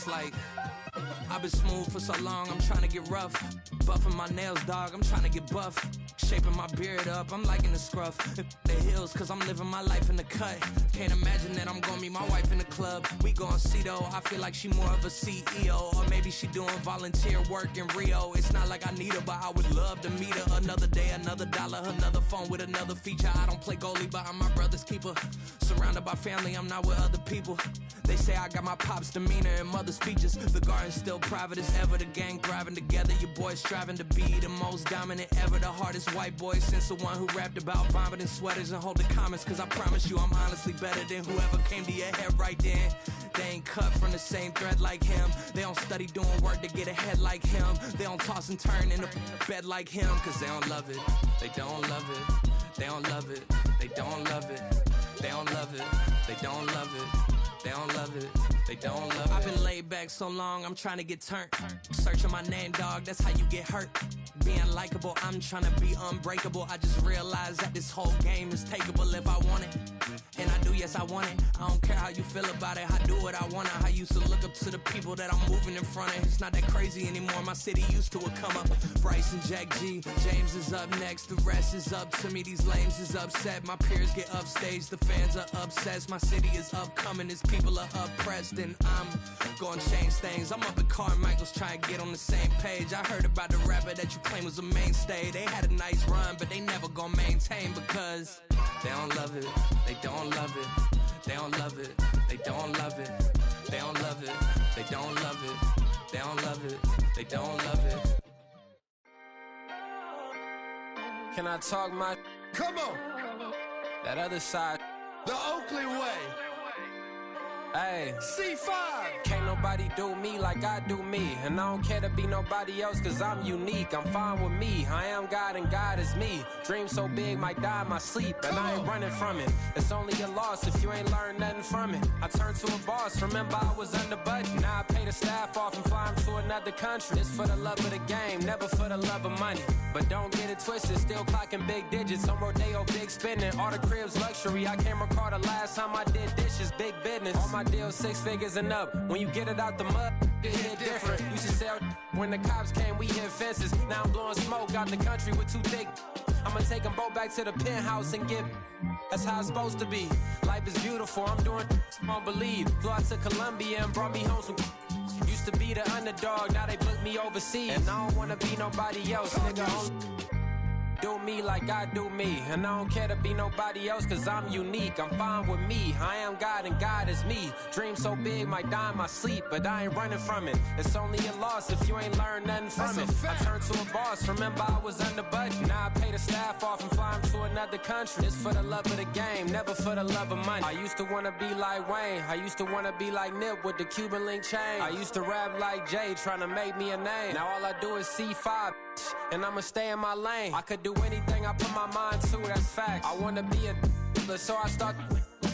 it's like I've been smooth for so long, I'm trying to get rough. Buffing my nails, dog, I'm trying to get buff. Shaping my beard up, I'm liking the scruff. The hills, cause I'm living my life in the cut. Can't imagine that I'm gonna meet my wife in the club. We gon' see though, I feel like she more of a CEO. Or maybe she doing volunteer work in Rio. It's not like I need her, but I would love to meet her. Another day, another dollar, another phone with another feature. I don't play goalie, but I'm my brother's keeper. Surrounded by family, I'm not with other people. They say I got my pop's demeanor and mother's features. The garden's still private as ever. The gang thriving together. Your boys striving to be the most dominant ever. The hardest white boy since the one who rapped about vomiting sweaters and hold the comments. Cause I promise you I'm honestly better than whoever came to your head right then. They ain't cut from the same thread like him. They don't study doing work to get ahead like him. They don't toss and turn in the bed like him. Cause they don't love it. They don't love it. They don't love it. They don't love it. They don't love it. They don't love it. They don't love it. They don't love it. I've been laid back so long, I'm trying to get turned. Searching my name, dog, that's how you get hurt. Being likable, I'm trying to be unbreakable. I just realized that this whole game is takeable if I want it. And I do, yes, I want it. I don't care how you feel about it. I do what I want. I used to look up to the people that I'm moving in front of. It's not that crazy anymore. My city used to a come up. Bryce and Jack G. James is up next. The rest is up to me. These lames is upset. My peers get upstage. The fans are obsessed. My city is upcoming. His people are oppressed. And I'm gonna change things. I'm up at Carmichael's trying to get on the same page. I heard about the rapper that you claim was a mainstay. They had a nice run, but they never gonna maintain because they don't love it. They don't love it. They don't love it. They don't love it. They don't love it. They don't love it. They don't love it. They don't love it. Can I talk my? Come on. That other side. The Oakley way. Hey, C5. can't nobody do me like I do me. And I don't care to be nobody else cause I'm unique. I'm fine with me, I am God and God is me. Dream so big might die in my sleep. And I ain't running from it. It's only a loss if you ain't learned nothing from it. I turned to a boss, remember I was under budget. Now I pay the staff off and fly them to another country. It's for the love of the game, never for the love of money. But don't get it twisted, still clocking big digits. On Rodeo, big spending, all the cribs luxury. I can't recall the last time I did dishes, big business. All my deals 6 figures and up. When you get it out the mud, it hit different. You should sell when the cops came, we hit fences. Now I'm blowing smoke out the country with too thick. I'ma take them both back to the penthouse and get. That's how it's supposed to be. Life is beautiful, I'm doing won't believe. Flew out to Colombia and brought me home some. Used to be the underdog, now they book me overseas. And I don't wanna be nobody else, nigga. Do me like I do me. And I don't care to be nobody else cause I'm unique. I'm fine with me, I am God and God is me. Dream so big might die in my sleep, but I ain't running from it. It's only a loss if you ain't learned nothing from it. I turned to a boss, remember I was under budget. Now I pay the staff off and fly them to another country. It's for the love of the game, never for the love of money. I used to wanna be like Wayne, I used to wanna be like Nip with the Cuban link chain. I used to rap like Jay, trying to make me a name. Now all I do is C5, and I'ma stay in my lane. I could do anything I put my mind to, that's fact. I wanna be a so I start.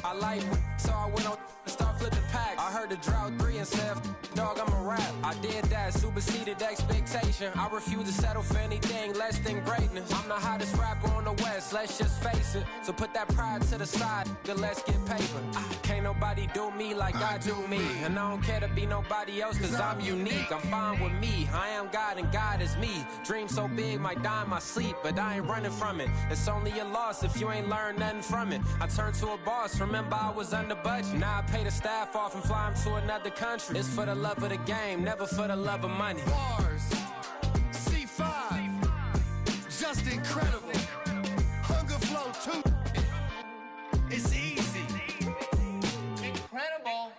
I like so I went on and start flipping packs. I heard the drought 3 and said, dog, I'm a rap. I did that, superseded expectation. I refuse to settle for anything less than greatness. I'm the hottest rapper on the West, let's just face it. So put that pride to the side, then let's get paper. Can't nobody do me like I do me. And I don't care to be nobody else cause I'm unique. I'm fine with me, I am God and God is me. Dream so big might die in my sleep, but I ain't running from it. It's only a loss if you ain't learned nothing from it. I turned to a boss, remember I was under budget. Now I pay the staff off and fly them to another country. It's for the love of the game, never for the love of money. Bars. C5. Just incredible. Hunger Flow 2. It's easy. Incredible.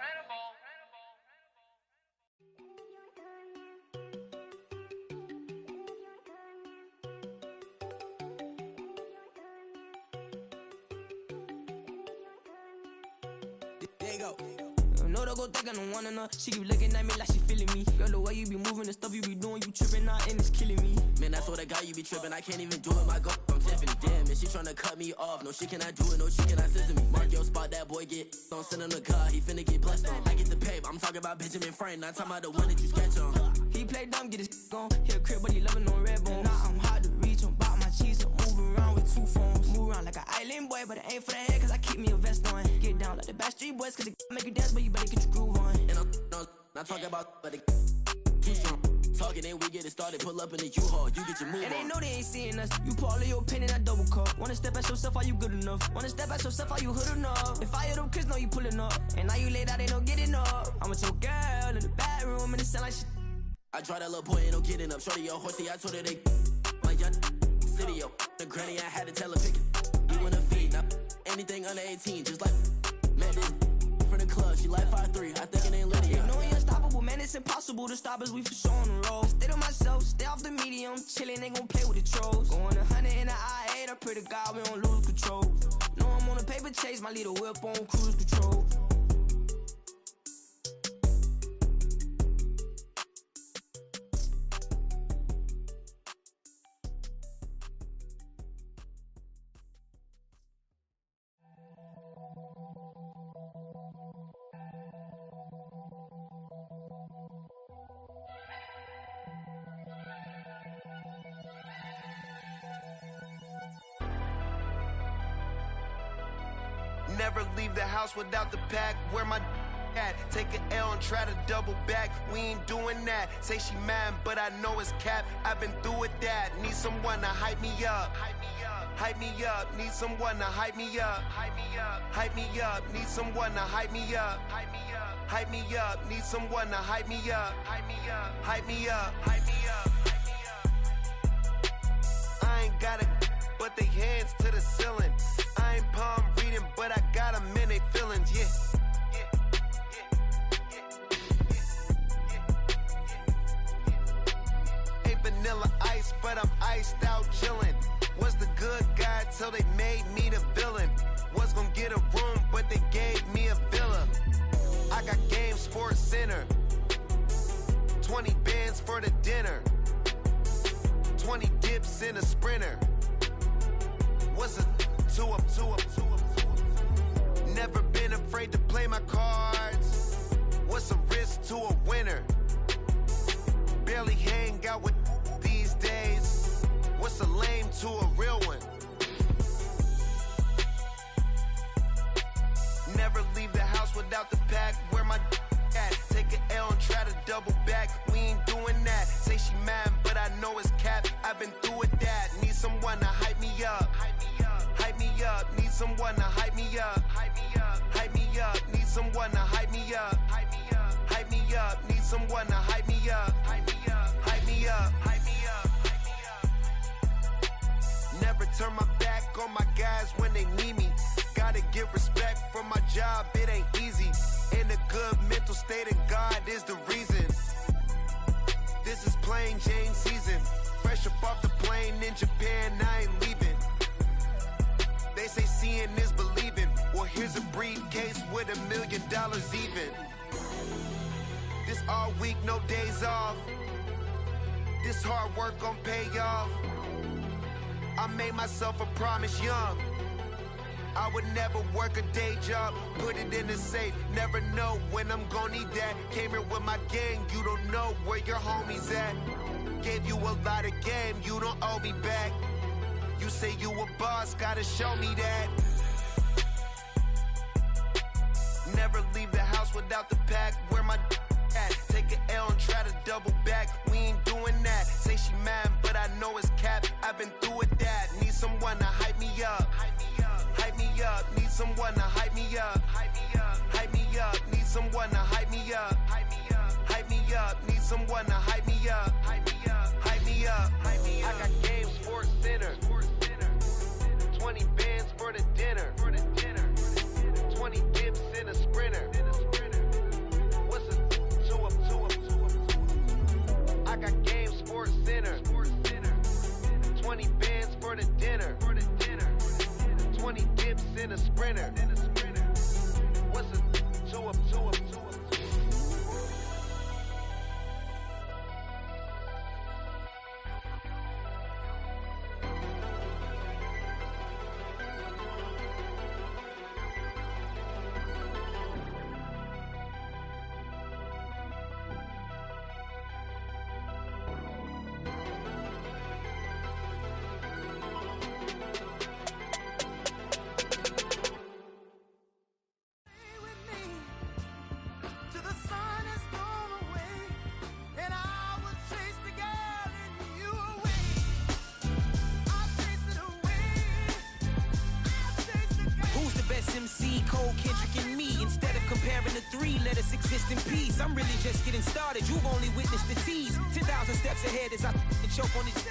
There you go. No, don't go think I don't wanna know. She keep looking at me like she feeling me. Girl, the way you be moving, the stuff you be doing, you tripping out and it's killing me. Man, that's what I got, you be tripping. I can't even do it, my girl. I'm Tiffany. Damn, and she tryna cut me off. No shit can I do it, no shit can I scissor me. Mark your spot, that boy get don't send him the car, he finna get blessed on. I get the paper, I'm talking about Benjamin Franklin, not talking about the one that you sketch on. He play dumb, get his gone. Hit a crib, but he loving on red bone. Now I'm hard to reach, I'm bout my cheese, I'm moving around with 2 phones. Move around like an island boy, but it ain't for the head, cause I keep me a vest on. Get down like the Backstreet Boys, cause it make you dance, but you better get your groove on. And I'm Not talking about but too strong. Talking, then we get it started. Pull up in the U-Haul, you get your move And they on. know they ain't seeing us. You pull all of your pen in that double cup. Wanna step at yourself, are you good enough? Wanna step at yourself, are you hood enough? If I hear them kids know you pulling up, and now you laid out, they don't get enough. I'm with your girl in the bedroom, and it sound like shit. I tried that little boy, ain't no getting up. Shorty, your horsey, I told her they my young city, yo. The granny, I had to tell her pick it. You wanna feed, now anything under 18, just like met this from the club. She like 5'3", I think it ain't Lydia. You know we unstoppable, man, it's impossible to stop us, we for sure on the road. Stay to myself, stay off the medium, chillin', they gon' play with the trolls. Going 100 in the I-8, I pray to God we don't lose control. Know I'm on a paper chase, my little whip on cruise control. Never leave the house without the pack. Where my at? Take an L and try to double back. We ain't doing that. Say she mad, but I know it's cap. I've been through with that. Need someone to hype me up. Hype me up. Need someone to hype me up. Hype me up. Need someone to hype me up. Hype me up. Need someone to hype me up. Hype me up. Hype me up. Hype me up. I ain't got it, but they hands to the ceiling. I ain't palm reading, but I got them in they feelings, yeah. Ain't vanilla ice, but I'm iced out chillin'. Was the good guy till they made me the villain. Was gonna get a room, but they gave me a villa. I got game Sports Center. 20 bands for the dinner. 20 dips in a Sprinter. What's a two up? Never been afraid to play my cards. What's a risk to a winner? Barely hang out with these days. What's a lame to a real one? Never leave the house without the pack. Where my at? Take an L and try to double back. We ain't doing that. Say she mad, but I know it's cap. I've been through with that. Need someone to hype me up. Hype me up. Need someone to hype me up. Hype me up. Need someone to hype me up. Hype me up. Need someone to hype me up. Hype me up. Never turn my back on my guys when they need me. Gotta give respect for my job, it ain't easy. In a good mental state and God is the reason. This is plain Jane season. Fresh up off the plane in Japan, I ain't leaving. They say seeing is believing. Well, here's a briefcase with $1 million even. This all week, no days off. This hard work gon' pay off. I made myself a promise young. I would never work a day job, put it in the safe. Never know when I'm gon' need that. Came here with my gang, you don't know where your homies at. Gave you a lot of game, you don't owe me back. You say you a boss, gotta show me that. Never leave the house without the pack. Where my at? Take an L and try to double back. We ain't doing that. Say she mad, but I know it's cap. I've been through with that. Need someone to hype me up. Hype me up. Need someone to hype me up. Hype me up. Need someone to hype me up. Hype me up. Need someone to hype me up. Hype me up. I got game Sports Center. 20 bands for the dinner. 20 dips in a Sprinter. What's a two up? I got game Sports Center. 20 bands for the dinner. 20 dips in a Sprinter. What's a two up? best MC, Cole, Kendrick, and me. Instead of comparing the three, let us exist in peace. I'm really just getting started, you've only witnessed the tease. 10,000 steps ahead as I choke on this.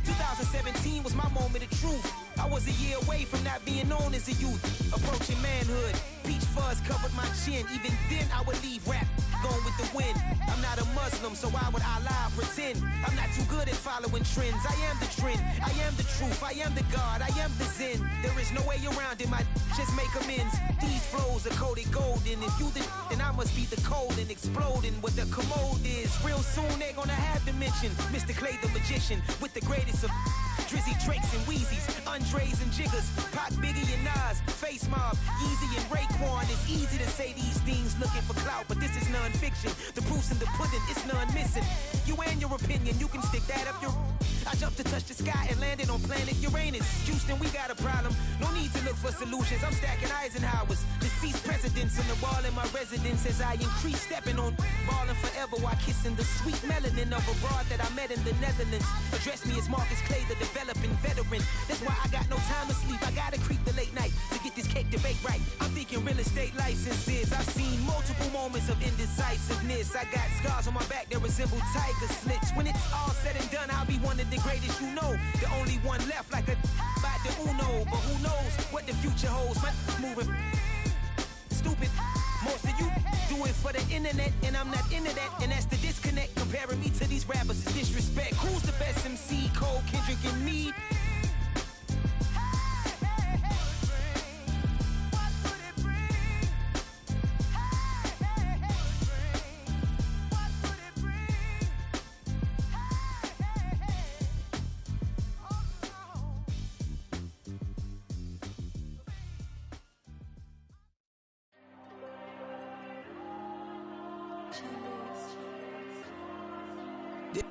2017 was my moment of truth. I was a year away from not being known as a youth. Approaching manhood, peach fuzz covered my chin. Even then I would leave rap going with the wind. I'm not a Muslim, so why would I lie or pretend? I'm not too good at following trends. I am the trend, I am the truth, I am the God, I am the Zen. There is no way around it, just make amends. These flows are coated golden. If you the then I must be the cold and exploding what the commode is. Real soon they're gonna have to mention Mr. Clay the magician with the greatest of Drizzy, Drakes, and Wheezies, Andres and Jiggers, Pac, Biggie, and Nas, Face Mob, Yeezy, and Raekwon. It's easy to say these things looking for clout, but this is non-fiction. The proof's in the pudding, it's none missing. You and your opinion, you can stick that up your... I jumped to touch the sky and landed on planet Uranus. Houston, we got a problem. No need to look for solutions. I'm stacking Eisenhowers, deceased presidents on the wall in my residence as I increase stepping on balling forever while kissing the sweet melanin of a broad that I met in the Netherlands. Address me as Marcus Clay, the developing veteran. That's why I got no time to sleep. I gotta creep the late night to get this cake debate right. I'm thinking real estate licenses. I've seen multiple moments of indecisiveness. I got scars on my back that resemble tiger slits. When it's all said and done, I'll be one of the greatest you know. The only one left like a by the Uno. But who knows what the future holds? My moving stupid. Most of you do it for the internet, and I'm not into that. And that's the disconnect. Comparing me to these rappers is disrespect. Who's the best MC? Cole, Kendrick, and me?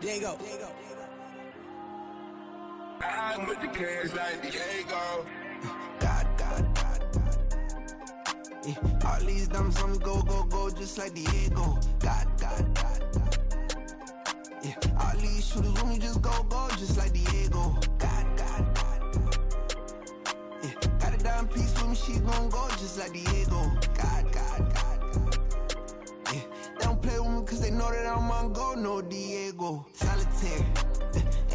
There you go. I'm with the cash like Diego. God. Yeah. All these dumps on me go, just like Diego. God. Yeah. All these shooters when me just go, just like Diego. God. Yeah. Got a dime piece with me, she gon' go, just like Diego. God. Yeah. They don't play with me cause they know that I'm on go, no Diego. Solitaire.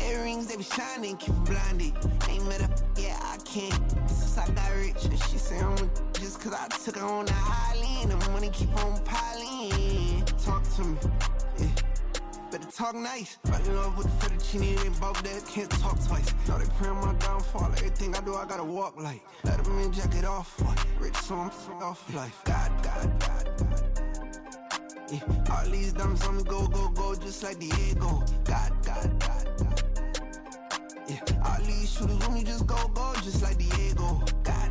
Earrings, they be shining, keep them blinded. Ain't met up, yeah, I can't. Since I got rich, and she say I'm just cause I took her on the island. The money keep on piling. Talk to me, yeah. Better talk nice. Fucking up with the fettuccine, they both dead, can't talk twice. Know they praying my downfall. Everything I do, I gotta walk like. Let them in, jacket off. Rich, so I'm off life. God. Yeah. All these dumps on me go, just like Diego. God. Yeah. All these shooters when me just go, just like Diego. God.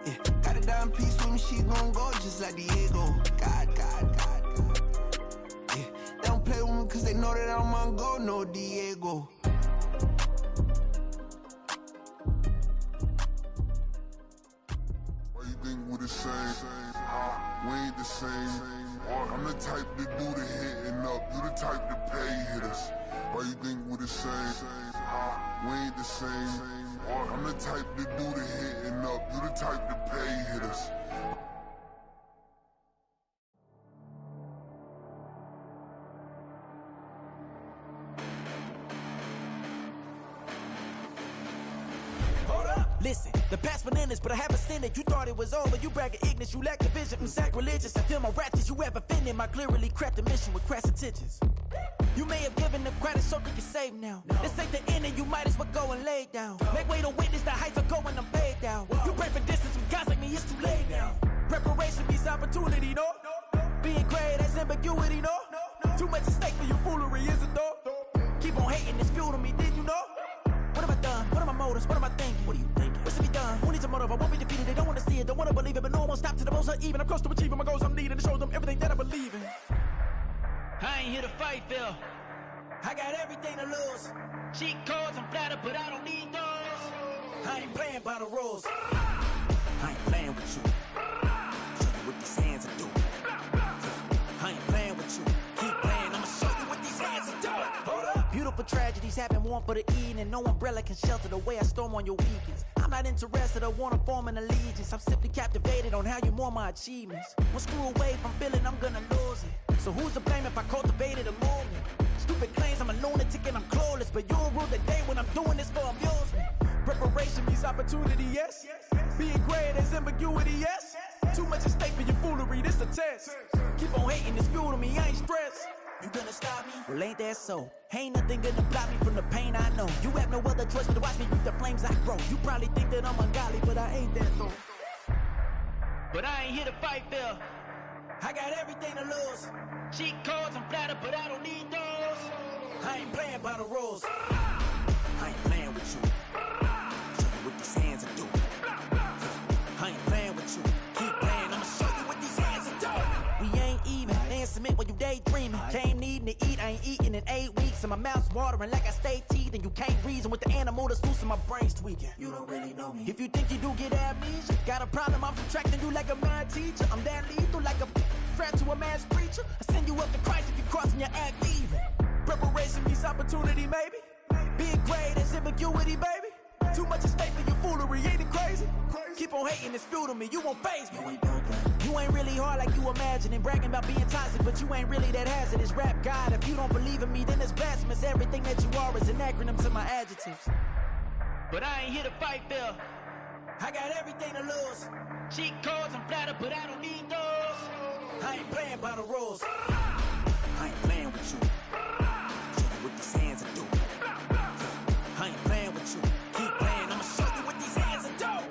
Yeah. Got a dime piece with me, she gon' go, just like Diego. God. Yeah. They don't play with me cause they know that I'm on go, no Diego. Why you think we the same? We ain't the same. I'm the type to do the hitting up. You the type to pay hitters. Why you think we the same? We ain't the same. I'm the type to do the hitting up. You the type to pay hitters. Listen, the past bananas, but I haven't seen it. You thought it was over, you bragging ignorance, you lack the vision. Sacrilegious, I feel my wrath. Did you ever offended my clearly crafted mission with crass intentions? You may have given them credit so you can save now. This ain't the end and you might as well go and lay down. Make way to witness the heights of going, I'm paid down. You pray for distance with guys like me, it's too late now. Preparation means opportunity, no? Being great, that's ambiguity, no? Too much at stake for your foolery, is it though? Keep on hating, it's fuel to me, did you know? What have I done? What are my motives? What am I thinking? What are you thinking? What's to be done? Who needs a motive? I won't be defeated. They don't want to see it, don't want to believe it, but no one will stop to the most even. I'm close to achieving my goals. I'm needing to show them everything that I believe in. I ain't here to fight, Phil. I got everything to lose. Cheat codes, I'm flattered, but I don't need those. I ain't playing by the rules. I ain't playing with you. Show you what these hands are doing. I ain't playing with you. Keep playing, I'ma show you what these hands are doing. Hold up. Beautiful tragedies happen, one for the eating, and no umbrella can shelter the way I storm on your weekends. I'm not interested or want to form an allegiance. I'm simply captivated on how you more my achievements. One screw away from feeling I'm gonna lose it. So who's to blame if I cultivated a movement? Stupid claims I'm a lunatic and I'm clueless, but you'll rule the day when I'm doing this for amusement. Preparation means opportunity, yes. Being great is ambiguity, yes. Too much at stake for your foolery, this a test. Keep on hating, it's fuel to me, I ain't stressed. You gonna stop me? Well, ain't that so? Ain't nothing gonna block me from the pain I know. You have no other choice but to watch me reap the flames I grow. You probably think that I'm ungodly, but I ain't that though. But I ain't here to fight fair. I got everything to lose. Cheat codes, I'm flattered, but I don't need those. I ain't playing by the rules. I ain't playing with you. Show you what these hands are doing. I ain't playing with you. Keep playing, I'ma show you what these hands are doing. We ain't even. They ain't submit when you daydreaming. Came needing to eat, I ain't eating in 8 weeks. And my mouth's watering like I stay teeth. And you can't reason with the animal that's loose and my brain's tweaking. You don't really know me. If you think you do get amnesia, got a problem, I'm subtracting you like a mad teacher. I'm that lethal like a threat to a mass preacher. I send you up to Christ if you crossing your act even. Preparation means opportunity, maybe. Being great is ambiguity, baby. Too much at stake for your foolery, ain't it crazy? Keep on hating, it's fuel to me, you won't faze me. You ain't really hard like you imagine and bragging about being toxic, but you ain't really that hazardous. Rap God, if you don't believe in me, then it's blasphemous. Everything that you are is an acronym to my adjectives. But I ain't here to fight fair. I got everything to lose. Cheat codes, I'm flattered, but I don't need those. I ain't playing by the rules. I ain't playing with you. Show you what these hands are doing. I ain't playing with you. Keep playing, I'ma show you what these hands are doing.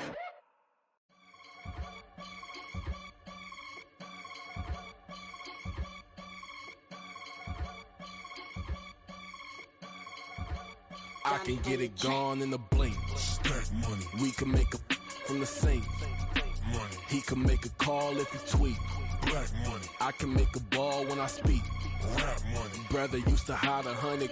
I can get it gone in a blink. Stack money. We can make a from the sink. Money. He can make a call if he tweet. Black money. I can make a ball when I speak. Rap money. Brother used to hide 100.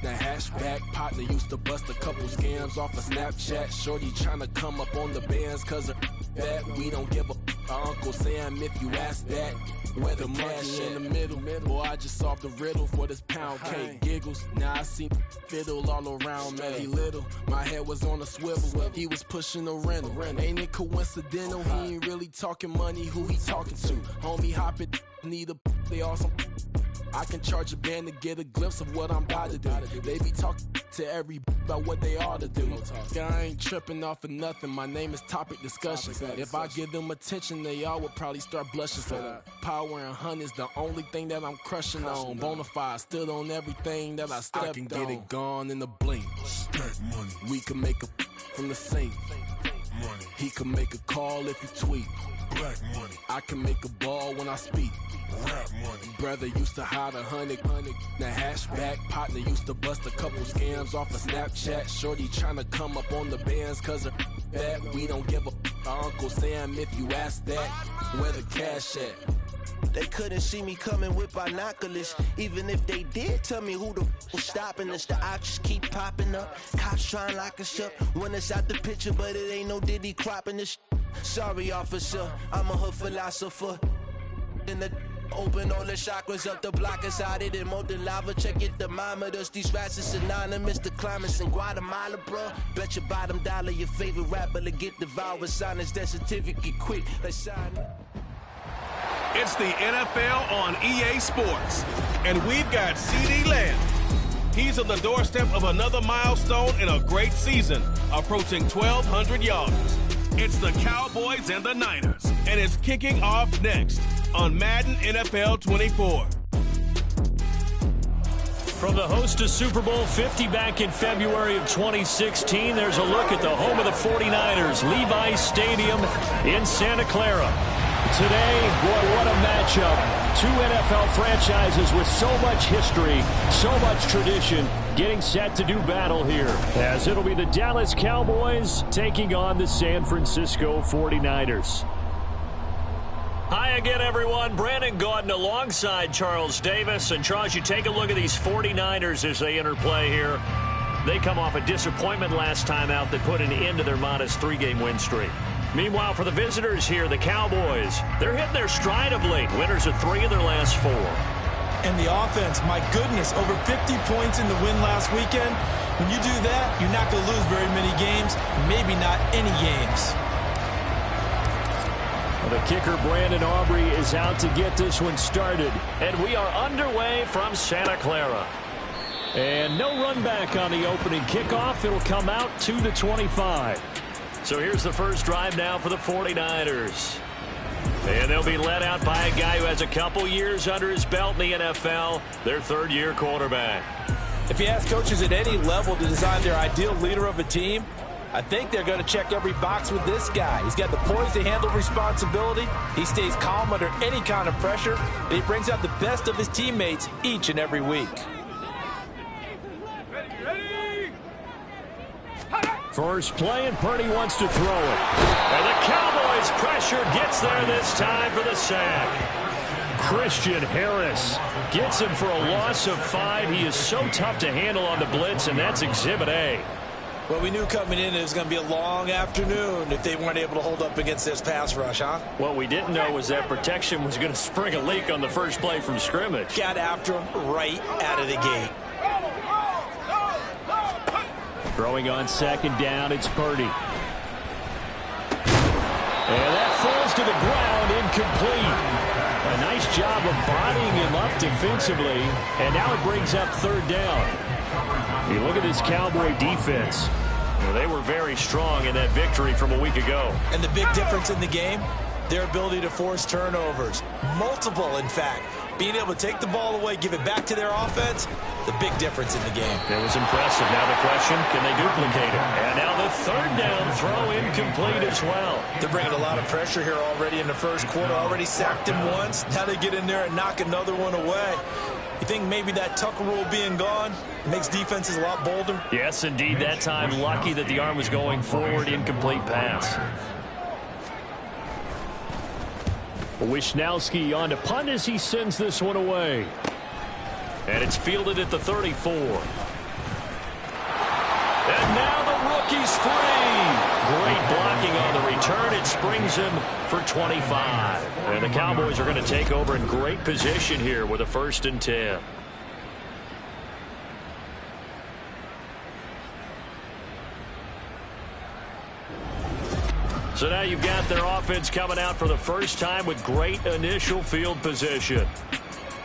The hashback partner used to bust a couple scams off of Snapchat. Shorty tryna come up on the bands cause of that. We don't give a Uncle Sam if you ask that. Where the money in the middle. Boy, I just solved the riddle for this pound cake. Giggles, now I see fiddle all around me. He little, my head was on a swivel. He was pushing a rental. Ain't it coincidental? He ain't really talking money. Who he talking to? Homie, hop it, need a they awesome. I can charge a band to get a glimpse of what I'm about to do. They be talking to every about what they ought to do. I ain't tripping off of nothing. My name is Topic Discussion. If I give them attention, they all would probably start blushing. So power and hunt is the only thing that I'm crushing on. Bonafide stood on everything that I stepped on. I can get it gone in a blink. Stack money. We can make a from the sink. Money. He can make a call if he tweet. Black money. I can make a ball when I speak. Rap money. Brother used to hide 100. The hashback partner used to bust a couple scams off of Snapchat. Shorty tryna come up on the bands cause of that. We don't give a Uncle Sam if you ask that. Where the cash at? They couldn't see me coming with binoculars. Even if they did tell me who the was stopping us, the options keep popping up. Cops trying to lock us up. When it's out the picture, but it ain't no Diddy cropping this. Sorry, officer, I'm a hood philosopher. In the open all the chakras up the block inside it and molten lava. Check your thermometers. These rats is synonymous to climates in Guatemala, bro. Bet your bottom dollar your favorite rapper to get devoured. Sign his death certificate quick. Let's sign it. It's the NFL on EA Sports, and we've got CeeDee Lamb. He's on the doorstep of another milestone in a great season, approaching 1,200 yards. It's the Cowboys and the Niners, and it's kicking off next on Madden NFL 24. From the host to Super Bowl 50 back in February of 2016, there's a look at the home of the 49ers, Levi's Stadium in Santa Clara. Today, boy, what a matchup. Two NFL franchises with so much history, so much tradition, getting set to do battle here, as it'll be the Dallas Cowboys taking on the San Francisco 49ers. Hi again, everyone. Brandon Gaudin alongside Charles Davis. And Charles, you take a look at these 49ers as they interplay here. They come off a disappointment last time out that put an end to their modest 3-game win streak. Meanwhile, for the visitors here, the Cowboys, they're hitting their stride of late. Winners of 3 of their last 4. And the offense, my goodness, over 50 points in the win last weekend. When you do that, you're not going to lose very many games. maybe not any games. Well, the kicker, Brandon Aubrey, is out to get this one started. And we are underway from Santa Clara. And no run back on the opening kickoff. It'll come out to the 25. So here's the first drive now for the 49ers. And they'll be led out by a guy who has a couple years under his belt in the NFL, their third-year quarterback. If you ask coaches at any level to design their ideal leader of a team, I think they're going to check every box with this guy. He's got the poise to handle responsibility. He stays calm under any kind of pressure. And he brings out the best of his teammates each and every week. First play, and Purdy wants to throw it. And the Cowboys pressure gets there this time for the sack. Christian Harris gets him for a loss of 5. He is so tough to handle on the blitz, and that's Exhibit A. Well, we knew coming in it was going to be a long afternoon if they weren't able to hold up against this pass rush, huh? What we didn't know was that protection was going to spring a leak on the first play from scrimmage. Got after him right out of the gate. Throwing on second down, it's Purdy. And that falls to the ground, incomplete. A nice job of bodying him up defensively, and now it brings up third down. You look at this Cowboy defense. Well, they were very strong in that victory from a week ago. And the big difference in the game, their ability to force turnovers. Multiple, in fact. Being able to take the ball away, give it back to their offense, the big difference in the game. It was impressive. Now the question, can they duplicate it? And now the third down throw incomplete as well. They're bringing a lot of pressure here already in the first quarter. Already sacked him once. Now they get in there and knock another one away. You think maybe that Tucker rule being gone makes defenses a lot bolder? Yes, indeed. That time, lucky that the arm was going forward. Incomplete pass. Wisnowski on to punt as he sends this one away. And it's fielded at the 34. And now the rookie's free. Great blocking on the return. It springs him for 25. And the Cowboys are going to take over in great position here with a 1st and 10. So now you've got their offense coming out for the first time with great initial field position.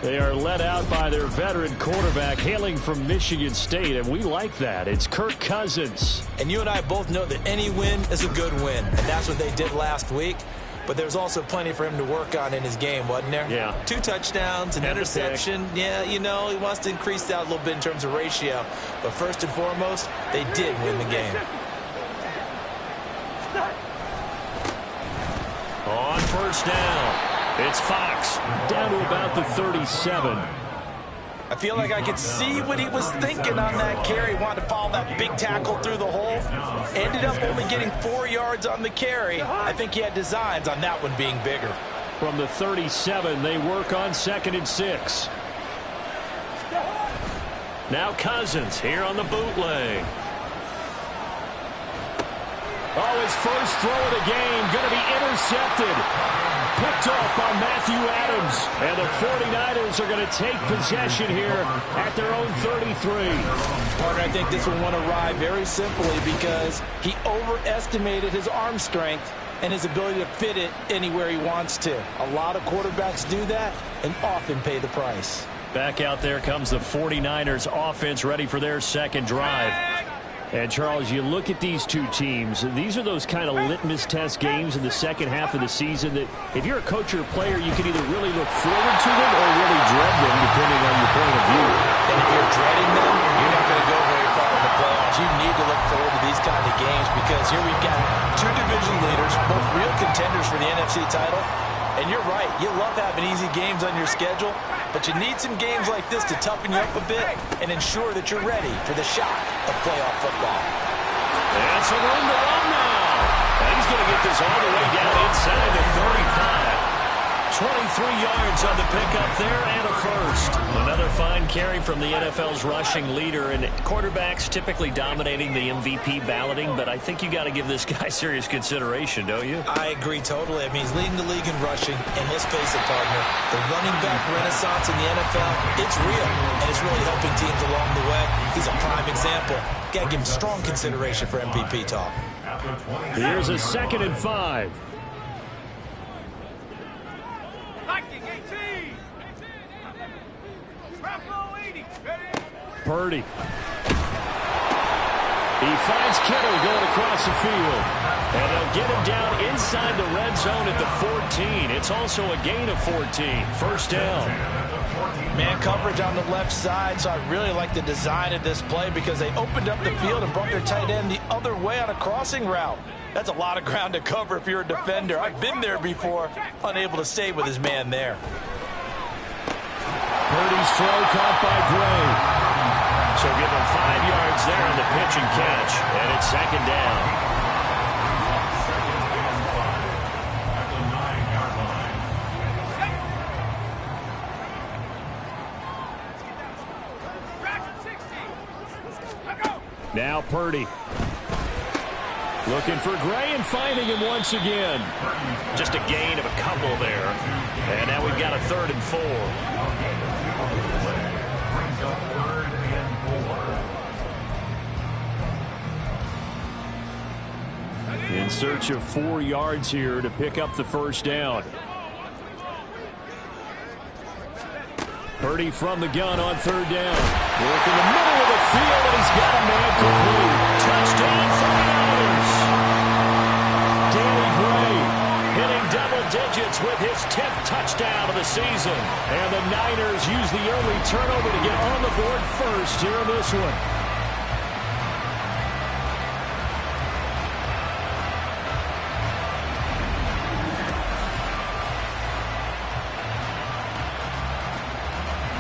They are led out by their veteran quarterback hailing from Michigan State, and we like that. It's Kirk Cousins. And you and I both know that any win is a good win, and that's what they did last week. But there's also plenty for him to work on in his game, wasn't there? Yeah. 2 touchdowns, an interception. Yeah, you know, he wants to increase that a little bit in terms of ratio. But first and foremost, they did win the game. On first down, it's Fox down to about the 37. I feel like I could see what he was thinking on that carry. Wanted to follow that big tackle through the hole. Ended up only getting 4 yards on the carry. I think he had designs on that one being bigger. From the 37, they work on 2nd and 6. Now Cousins here on the bootleg. Oh, his first throw of the game going to be intercepted. Picked off by Matthew Adams. And the 49ers are going to take possession here at their own 33. Partner, I think this will want to ride very simply because he overestimated his arm strength and his ability to fit it anywhere he wants to. A lot of quarterbacks do that and often pay the price. Back out there comes the 49ers offense ready for their second drive. And, Charles, you look at these two teams, these are those kind of litmus test games in the second half of the season that if you're a coach or a player, you can either really look forward to them or really dread them, depending on your point of view. And if you're dreading them, you're not going to go very far in the playoffs. You need to look forward to these kind of games because here we've got 2 division leaders, both real contenders for the NFC title. And you're right, you love having easy games on your schedule, but you need some games like this to toughen you up a bit and ensure that you're ready for the shock of playoff football. That's a room to run now. And he's going to get this all the way down inside the 35. 23 yards on the pickup there and a first. Another fine carry from the NFL's rushing leader, and quarterbacks typically dominating the MVP balloting, but I think you got to give this guy serious consideration, don't you? I agree totally. I mean, he's leading the league in rushing, and let's face it, partner, the running back renaissance in the NFL, it's real, and it's really helping teams along the way. He's a prime example. Got to give him strong consideration for MVP talk. Here's a 2nd and 5. Purdy. He finds Kittle going across the field. And they'll get him down inside the red zone at the 14. It's also a gain of 14. First down. Man coverage on the left side, so I really like the design of this play because they opened up the field and brought their tight end the other way on a crossing route. That's a lot of ground to cover if you're a defender. I've been there before, unable to stay with his man there. Purdy's throw caught by Gray. So give him 5 yards there on the pitch and catch, and it's 2nd down. Now Purdy. Looking for Gray and finding him once again. Just a gain of a couple there. And now we've got a 3rd and 4. In search of 4 yards here to pick up the first down. Purdy from the gun on 3rd down. Work in the middle of the field, and he's got a man complete. Touchdown, 49ers. Danny Gray hitting double digits with his 10th touchdown of the season. And the Niners use the early turnover to get on the board first here in this one.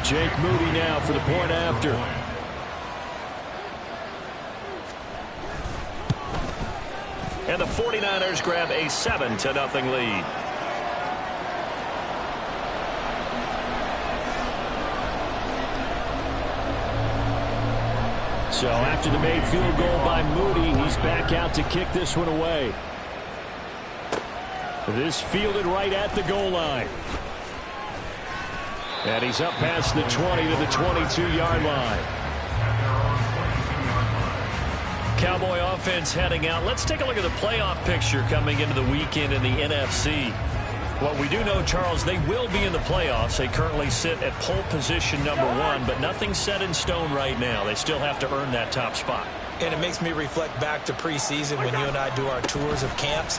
Jake Moody now for the point after. And the 49ers grab a 7-0 lead. So after the made field goal by Moody, he's back out to kick this one away. This fielded right at the goal line. And he's up past the 20 to the 22-yard line. Cowboy offense heading out. Let's take a look at the playoff picture coming into the weekend in the NFC. What we do know, Charles, they will be in the playoffs. They currently sit at pole position number 1, but nothing's set in stone right now. They still have to earn that top spot. And it makes me reflect back to preseason when you and I do our tours of camps.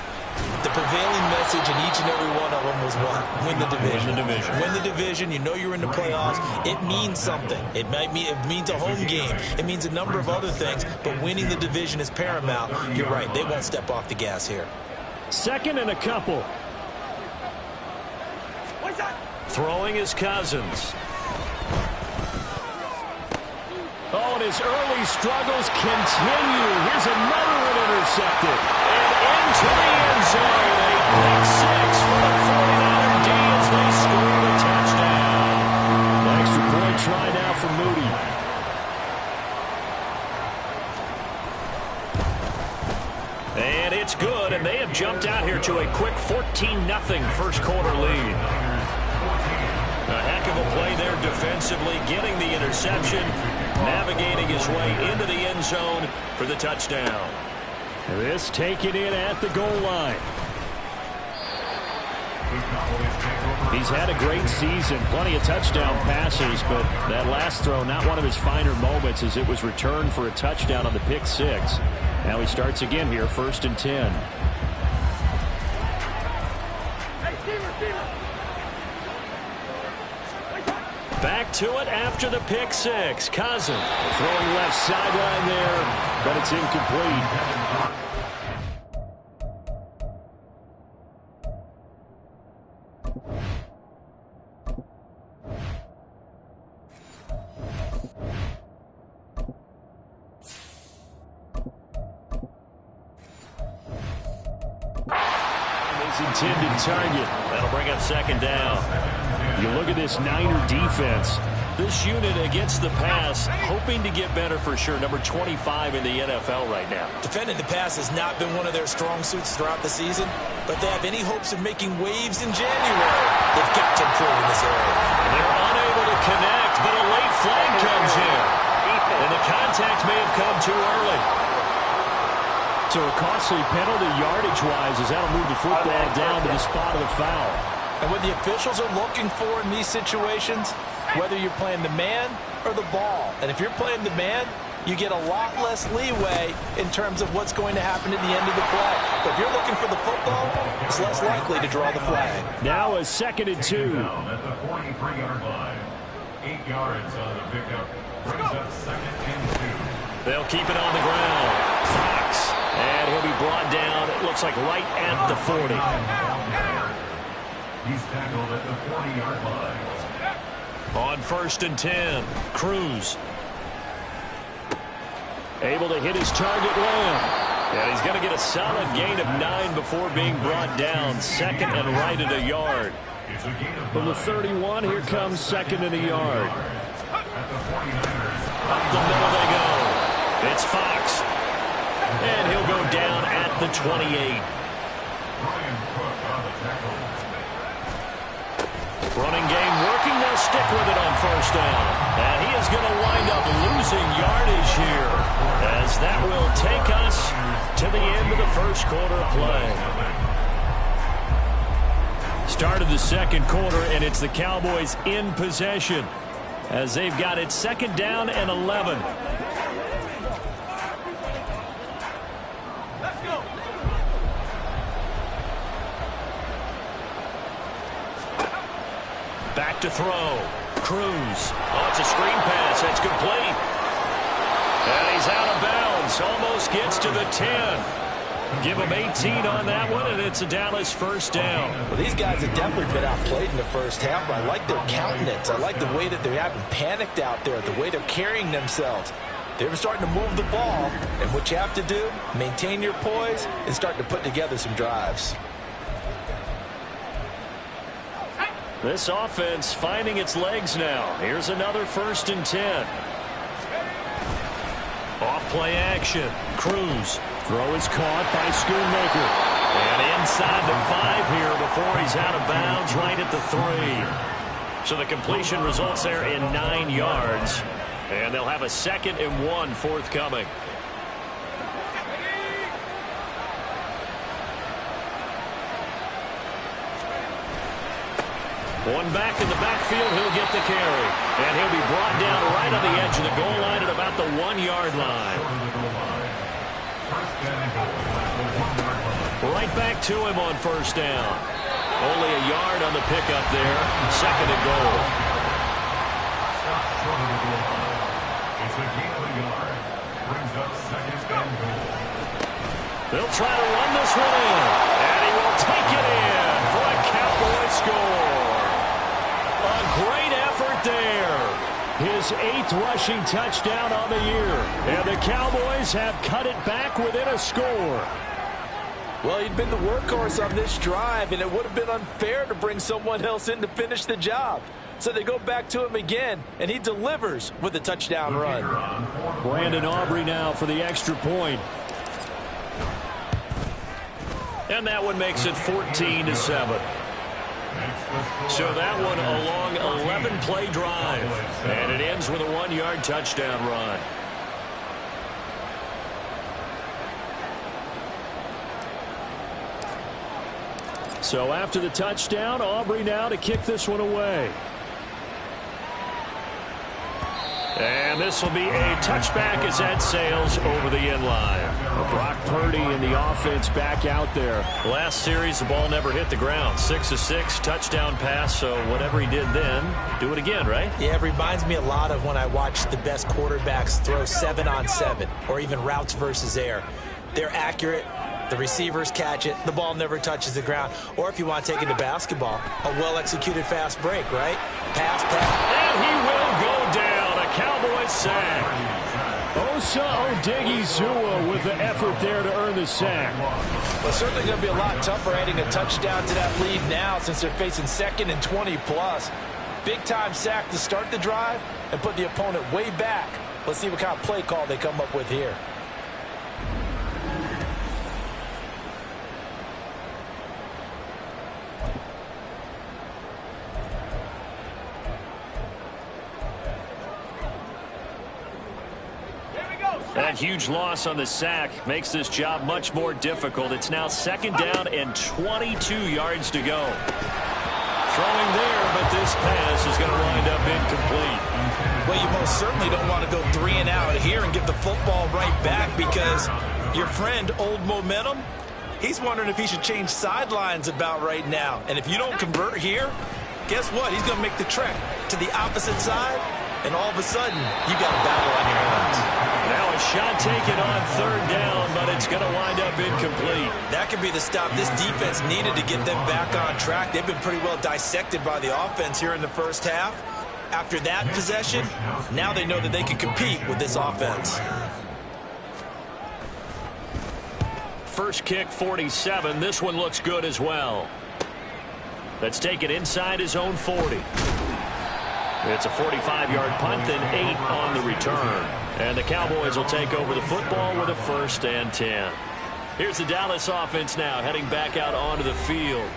The prevailing message in each and every one of them was what? Win the division. Win the division. Win the division. You know you're in the playoffs. It means something. It means a home game. It means a number of other things, but winning the division is paramount. You're right. They won't step off the gas here. 2nd and a couple. Throwing is Cousins. Oh, and his early struggles continue. Here's another one intercepted. And into the end zone. A pick 6 for the 49er D as they score the touchdown. Extra point try now for Moody. And it's good, and they have jumped out here to a quick 14-0 first quarter lead. A heck of a play there defensively, getting the interception, navigating his way into the end zone for the touchdown. This taken in at the goal line. He's had a great season, plenty of touchdown passes, but that last throw, not one of his finer moments as it was returned for a touchdown on the pick 6. Now he starts again here, 1st and 10. Back to it after the pick 6. Cousins throwing left sideline there, but it's incomplete. his intended target. That'll bring up second down. You look at this Niner defense. This unit against the pass, hoping to get better for sure. Number 25 in the NFL right now. Defending the pass has not been one of their strong suits throughout the season, but they have any hopes of making waves in January. They've got to improve in this area. They're unable to connect, but a late flag comes in. And the contact may have come too early. So a costly penalty yardage-wise as that'll move the football down to the spot of the foul. And what the officials are looking for in these situations, whether you're playing the man or the ball. And if you're playing the man, you get a lot less leeway in terms of what's going to happen at the end of the play. But if you're looking for the football, it's less likely to draw the flag. Now a 2nd and 2. At the 43-yard line, 8 yards on the pickup. Brings up 2nd and 2. They'll keep it on the ground. Fox. And he'll be brought down, it looks like right at the 40. He's tackled at the 40-yard line. On 1st and 10, Cruz. Able to hit his target Lamb. And he's going to get a solid gain of 9 before being brought down. 2nd and right at a yard. From the 31, here comes 2nd and a yard. Up the middle they go. It's Fox. And he'll go down at the 28. Running game working. They'll stick with it on 1st down. And he is going to wind up losing yardage here, as that will take us to the end of the 1st quarter of play. Start of the 2nd quarter, and it's the Cowboys in possession as they've got it 2nd down and 11. Back to throw. Cruz. Oh, it's a screen pass. That's complete. And he's out of bounds. Almost gets to the 10. Give him 18 on that one, and it's a Dallas 1st down. Well, these guys have definitely been outplayed in the 1st half, but I like their countenance. I like the way that they haven't panicked out there, the way they're carrying themselves. They're starting to move the ball, and what you have to do, maintain your poise and start to put together some drives. This offense finding its legs now. Here's another 1st and 10. Off play action. Cruz. Throw is caught by Schoonmaker. And inside the 5 here before he's out of bounds right at the 3. So the completion results there in 9 yards. And they'll have a 2nd and 1 forthcoming. One back in the backfield, he'll get the carry. And he'll be brought down right on the edge of the goal line at about the 1-yard line. Right back to him on 1st down. Only a yard on the pickup there. 2nd and goal. It's a gain of a yard. Brings up 2nd and goal. They'll try to run this one in. And he will take it in for a Cowboy score. A great effort there. His 8th rushing touchdown on the year. And the Cowboys have cut it back within a score. Well, he'd been the workhorse on this drive, and it would have been unfair to bring someone else in to finish the job. So they go back to him again, and he delivers with a touchdown run. Brandon Aubrey now for the extra point. And that one makes it 14-7. So that one a long 11-play drive. And it ends with a 1-yard touchdown run. So after the touchdown, Aubrey now to kick this one away. And this will be a touchback as that sails over the end line. Brock Purdy and the offense back out there. Last series, the ball never hit the ground. 6 of 6, touchdown pass. So whatever he did then, do it again, right? Yeah, it reminds me a lot of when I watch the best quarterbacks throw 7-on-7 or even routes versus air. They're accurate. The receivers catch it. The ball never touches the ground. Or if you want to take it to basketball, a well-executed fast break, right? Pass. And he will go down. A Cowboys sack. Osa Odigizua with the effort there to earn the sack. Well, certainly going to be a lot tougher adding a touchdown to that lead now since they're facing 2nd and 20+. Big-time sack to start the drive and put the opponent way back. Let's see what kind of play call they come up with here. That huge loss on the sack makes this job much more difficult. It's now 2nd down and 22 yards to go. Throwing there, but this pass is going to wind up incomplete. Well, you most certainly don't want to go 3 and out here and give the football right back because your friend, Old Momentum, he's wondering if he should change sidelines about right now. And if you don't convert here, guess what? He's going to make the trek to the opposite side, and all of a sudden, you got a battle on your hands. Now a shot taken on 3rd down, but it's going to wind up incomplete. That could be the stop this defense needed to get them back on track. They've been pretty well dissected by the offense here in the first half. After that possession, now they know that they can compete with this offense. First kick, 47. This one looks good as well. Let's take it inside his own 40. It's a 45-yard punt, then 8 on the return. And the Cowboys will take over the football with a 1st and 10. Here's the Dallas offense now, heading back out onto the field.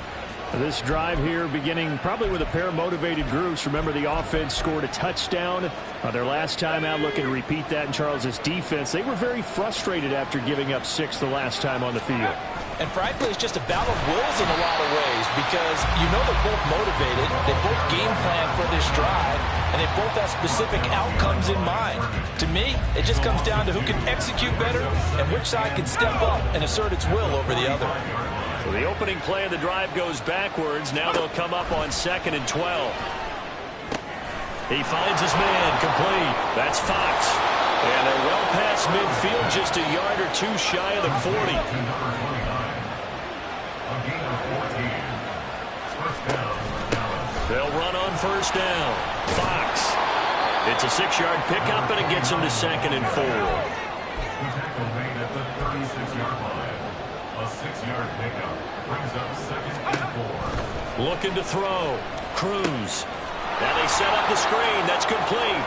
This drive here beginning probably with a pair of motivated groups. Remember, the offense scored a touchdown their last time out, looking to repeat that in Charles' defense. They were very frustrated after giving up 6 the last time on the field. And frankly, it's just a battle of wills in a lot of ways because you know they're both motivated. They both game plan for this drive, and they both have specific outcomes in mind. To me, it just comes down to who can execute better and which side can step up and assert its will over the other. So the opening play of the drive goes backwards. Now they'll come up on 2nd and 12. He finds his man, complete. That's Fox. And they're well past midfield, just a yard or 2 shy of the 40. They'll run on 1st down. Fox. It's a 6-yard pickup, and it gets him to 2nd and 4. A 6-yard pickup brings up 2nd and 4. Looking to throw. Cruz. Now they set up the screen. That's complete.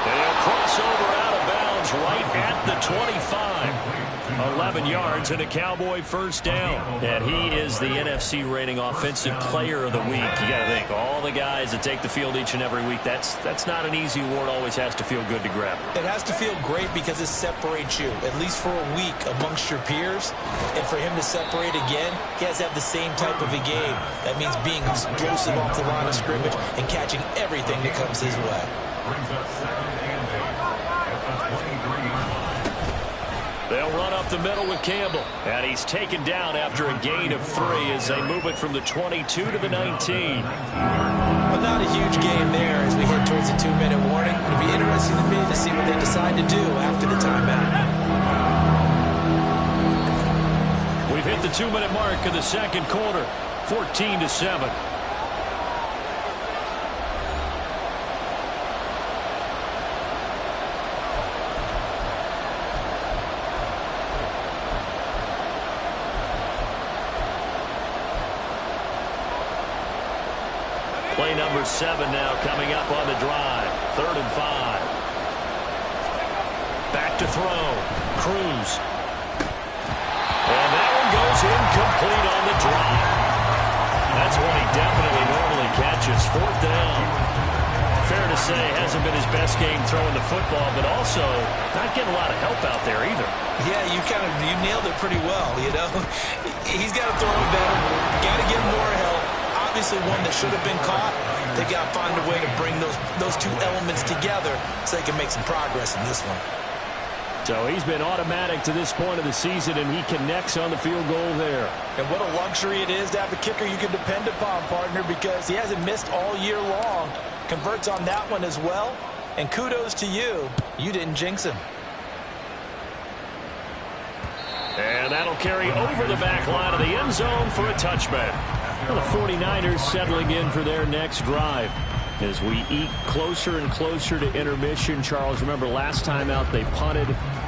And he'll cross over out of bounds right at the 25. 11 yards and a Cowboy 1st down. And he is the NFC rating offensive player of the week. You got to think, all the guys that take the field each and every week, that's not an easy award. Always has to feel good to grab. It has to feel great because it separates you, at least for a week, amongst your peers. And for him to separate again, he has to have the same type of a game. That means being explosive off the line of scrimmage and catching everything that comes his way. Brings up 2nd and 8 at the 23-yard line. They'll run up the middle with Campbell. And he's taken down after a gain of 3 as they move it from the 22 to the 19. Well, not a huge game there as we head towards the 2-minute warning. It'll be interesting to me to see what they decide to do after the timeout. We've hit the 2-minute mark of the 2nd quarter. 14-7. Play number 7 now coming up on the drive. 3rd and 5. Back to throw. Cruz. And that one goes incomplete on the drive. That's one he definitely normally catches. 4th down. Fair to say, hasn't been his best game throwing the football, but also not getting a lot of help out there either. Yeah, you nailed it pretty well, you know. He's got to throw it better. Got to get more help. Obviously one that should have been caught. They got to find a way to bring those 2 elements together so they can make some progress in this one. So he's been automatic to this point of the season, and he connects on the field goal there. And what a luxury it is to have a kicker you can depend upon, partner, because he hasn't missed all year long. Converts on that one as well. And kudos to you. You didn't jinx him. And that'll carry over the back line of the end zone for a touchback. Well, the 49ers settling in for their next drive. as we eke closer and closer to intermission. Charles, remember last time out they punted.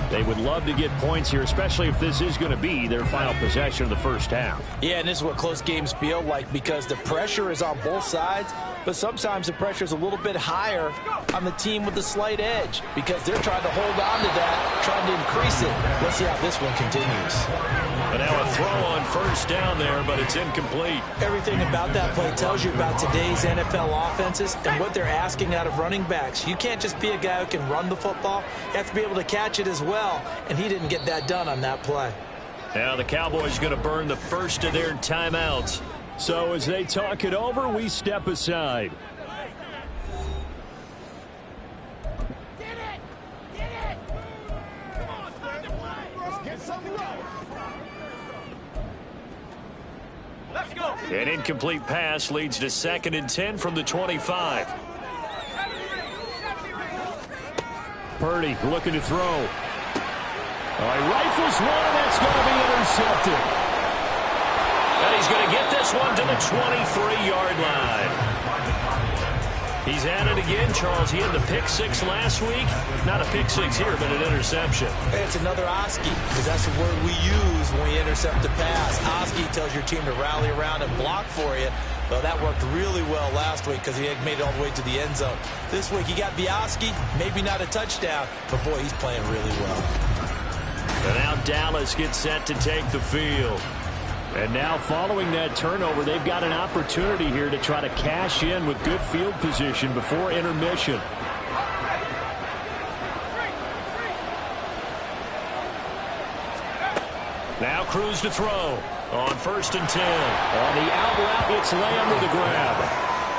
They would love to get points here, especially if this is going to be their final possession of the first half. Yeah, and this is what close games feel like because the pressure is on both sides, but sometimes the pressure is a little bit higher on the team with the slight edge because they're trying to hold on to that, trying to increase it. Let's see how this one continues. And now a throw on first down there, but it's incomplete. Everything about that play tells you about today's NFL offenses and what they're asking out of running backs. You can't just be a guy who can run the football. You have to be able to catch it as well, and he didn't get that done on that play. Now the Cowboys going to burn the first of their timeouts. So as they talk it over, we step aside. An incomplete pass leads to 2nd and 10 from the 25. Purdy looking to throw. He rifles one, and that's going to be intercepted. And he's going to get this one to the 23-yard line. He's at it again, Charles. He had the pick 6 last week. Not a pick 6 here, but an interception. It's another Oski, because that's the word we use when we intercept a pass. Oski tells your team to rally around and block for you. Well, that worked really well last week because he had made it all the way to the end zone. This week he got the Oski, maybe not a touchdown, but boy, he's playing really well. And now Dallas gets set to take the field. And now following that turnover, they've got an opportunity here to try to cash in with good field position before intermission. Now Cruz to throw on 1st and 10. On the out route, it's Lamb with the grab.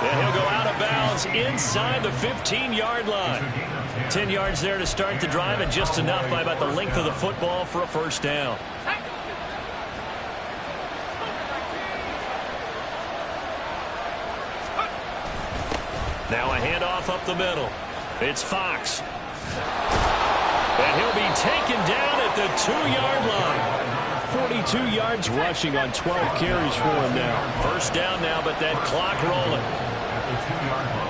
And he'll go out of bounds inside the 15-yard line. 10 yards there to start the drive, and just enough by about the length of the football for a first down. Now a handoff up the middle. It's Fox. And he'll be taken down at the 2-yard line. 42 yards rushing on 12 carries for him now. First down now, but that clock rolling. At the 2-yard line.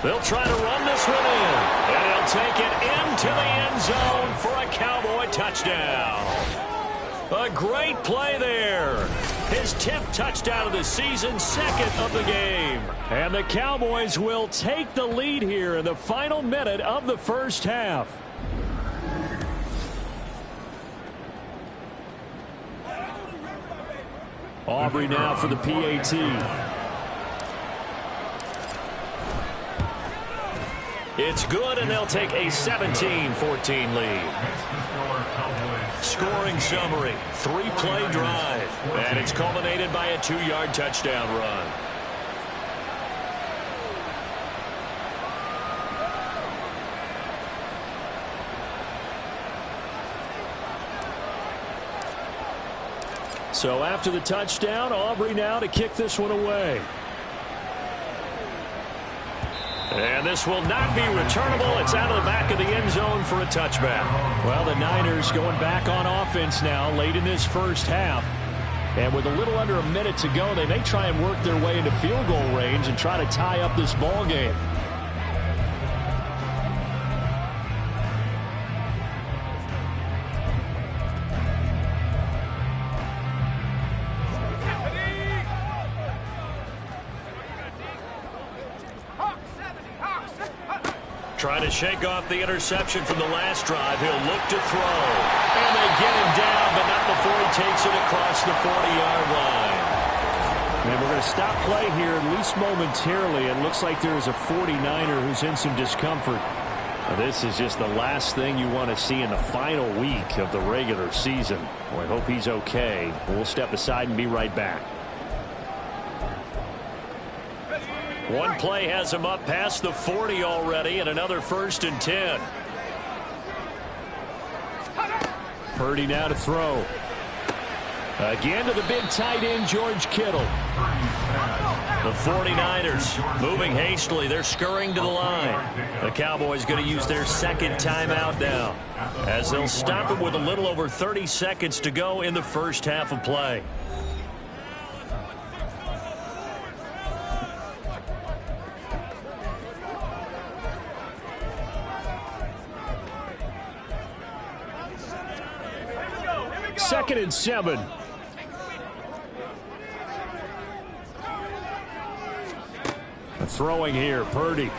They'll try to run this one in. And he'll take it into the end zone for a Cowboy touchdown. A great play there. His 10th touchdown of the season, 2nd of the game. And the Cowboys will take the lead here in the final minute of the first half. Aubrey now for the PAT. It's good, and they'll take a 17-14 lead. Scoring summary, 3-play drive, and it's culminated by a 2-yard touchdown run. So after the touchdown, Aubrey now to kick this one away. And this will not be returnable. It's out of the back of the end zone for a touchback. Well, the Niners going back on offense now late in this first half. And with a little under a minute to go, they may try and work their way into field goal range and try to tie up this ball game. Trying to shake off the interception from the last drive. He'll look to throw. And they get him down, but not before he takes it across the 40-yard line. And we're going to stop play here, at least momentarily. It looks like there is a 49er who's in some discomfort. Now, this is just the last thing you want to see in the final week of the regular season. Well, I hope he's okay. We'll step aside and be right back. One play has him up past the 40 already, and another 1st and 10. Purdy now to throw. Again to the big tight end, George Kittle. The 49ers moving hastily. They're scurrying to the line. The Cowboys going to use their second timeout now, as they'll stop it with a little over 30 seconds to go in the first half of play. Second and 7. Throwing here, Purdy. He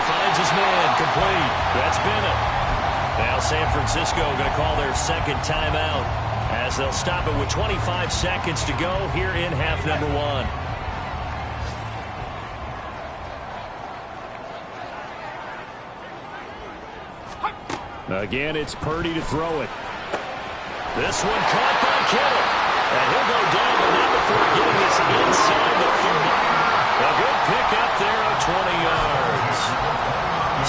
finds his man, complete. That's Bennett. Now San Francisco going to call their second timeout, as they'll stop it with 25 seconds to go here in half number 1. Again, it's Purdy to throw it. This one caught by Kittle. And he'll go down, but not before getting this inside the 30. A good pick up there of 20 yards.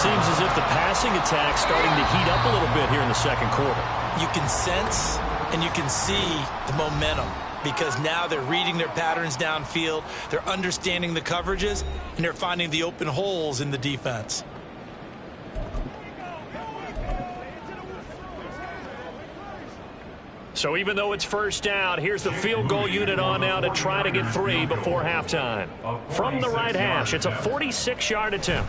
Seems as if the passing attack's starting to heat up a little bit here in the second quarter. You can sense and you can see the momentum, because now they're reading their patterns downfield, they're understanding the coverages, and they're finding the open holes in the defense. So even though it's first down, here's the field goal unit on now to try to get 3 before halftime. From the right hash, it's a 46-yard attempt.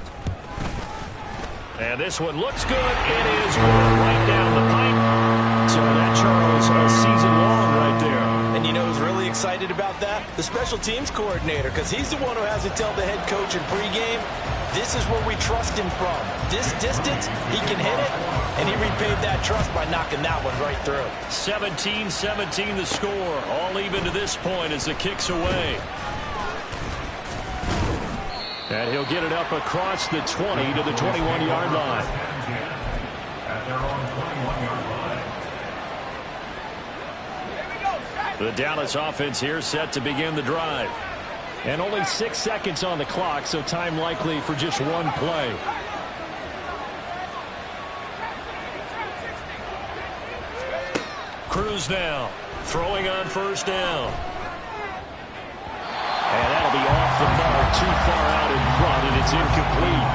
And this one looks good. It is good right down the pipe. So that, Charles, a season long right there. And you know who's really excited about that? The special teams coordinator, because he's the one who has to tell the head coach in pregame, this is where we trust him from. This distance, he can hit it, and he repaid that trust by knocking that one right through. 17-17 the score. All even to this point as the kick's away. And he'll get it up across the 20 to the 21-yard line. At their own 21-yard line. The Dallas offense here set to begin the drive. And only 6 seconds on the clock, so time likely for just one play. Cruz now, throwing on first down. And that'll be off the mark, too far out in front, and it's incomplete.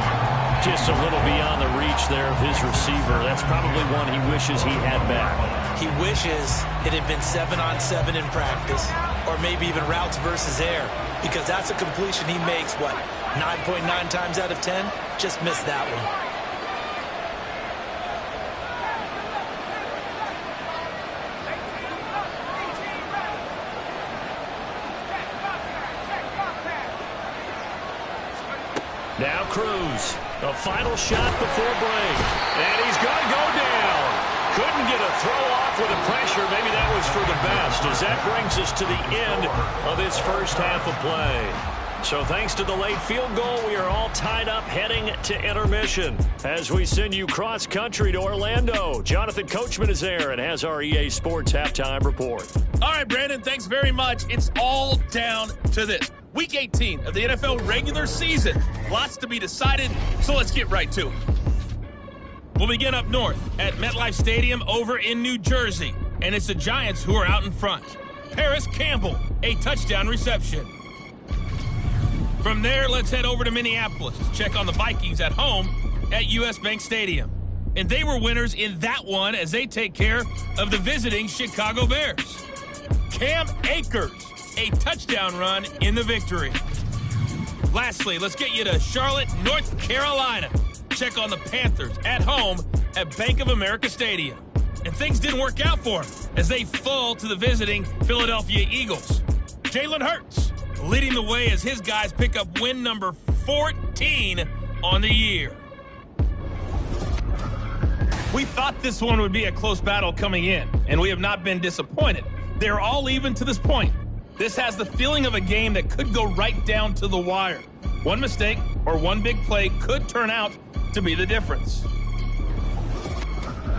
Just a little beyond the reach there of his receiver. That's probably one he wishes he had back. He wishes it had been 7-on-7 in practice, or maybe even routes versus air, because that's a completion he makes, 9.9 times out of 10? Just missed that one. Now Cruz, a final shot before break, and he's going to go down. Couldn't get a throw off with the pressure. Maybe that was for the best, as that brings us to the end of this first half of play. So thanks to the late field goal, we are all tied up heading to intermission as we send you cross-country to Orlando. Jonathan Coachman is there and has our EA Sports halftime report. All right, Brandon, thanks very much. It's all down to this. Week 18 of the NFL regular season. Lots to be decided, so let's get right to it. We'll begin up north at MetLife Stadium over in New Jersey, and it's the Giants who are out in front. Paris Campbell, a touchdown reception. From there, let's head over to Minneapolis to check on the Vikings at home at US Bank Stadium. And they were winners in that one as they take care of the visiting Chicago Bears. Cam Akers, a touchdown run in the victory. Lastly, let's get you to Charlotte, North Carolina. Check on the Panthers at home at Bank of America Stadium. And things didn't work out for them as they fall to the visiting Philadelphia Eagles. Jalen Hurts leading the way as his guys pick up win number 14 on the year. We thought this one would be a close battle coming in, and we have not been disappointed. They're all even to this point. This has the feeling of a game that could go right down to the wire. One mistake or one big play could turn out to be the difference.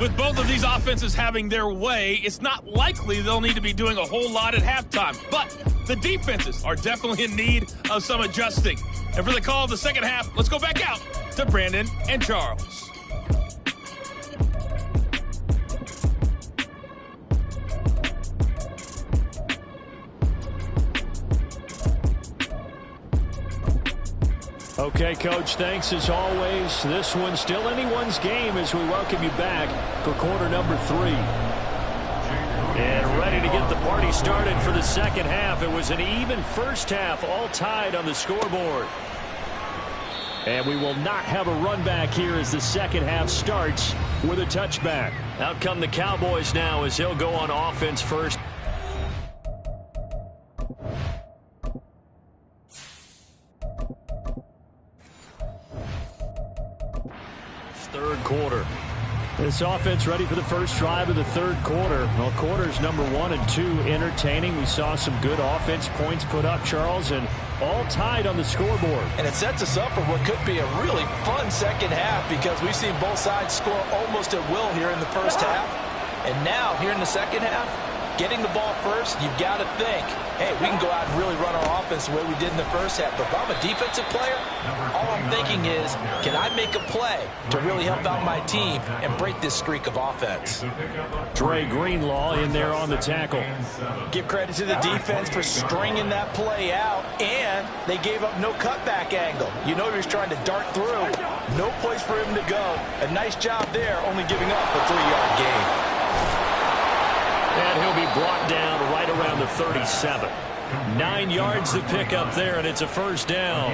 With both of these offenses having their way, it's not likely they'll need to be doing a whole lot at halftime. But the defenses are definitely in need of some adjusting. And for the call of the second half, let's go back out to Brandon and Charles. Okay, Coach, thanks as always. This one's still anyone's game as we welcome you back for quarter number 3. And ready to get the party started for the second half. It was an even first half, all tied on the scoreboard. And we will not have a run back here as the second half starts with a touchback. Out come the Cowboys now as he'll go on offense first. Third quarter. This offense ready for the first drive of the third quarter. Well, quarters number 1 and 2 entertaining. We saw some good offense points put up, Charles, and all tied on the scoreboard. And it sets us up for what could be a really fun second half because we've seen both sides score almost at will here in the first half. And now, here in the second half, getting the ball first, you've got to think, hey, we can go out and really run our offense the way we did in the first half. But if I'm a defensive player, all I'm thinking is, can I make a play to really help out my team and break this streak of offense? Dre Greenlaw in there on the tackle. Give credit to the defense for stringing that play out, and they gave up no cutback angle. You know he was trying to dart through. No place for him to go. A nice job there, only giving up a 3-yard gain. And he'll be brought down right around the 37. 9 yards to pick up there, and it's a first down.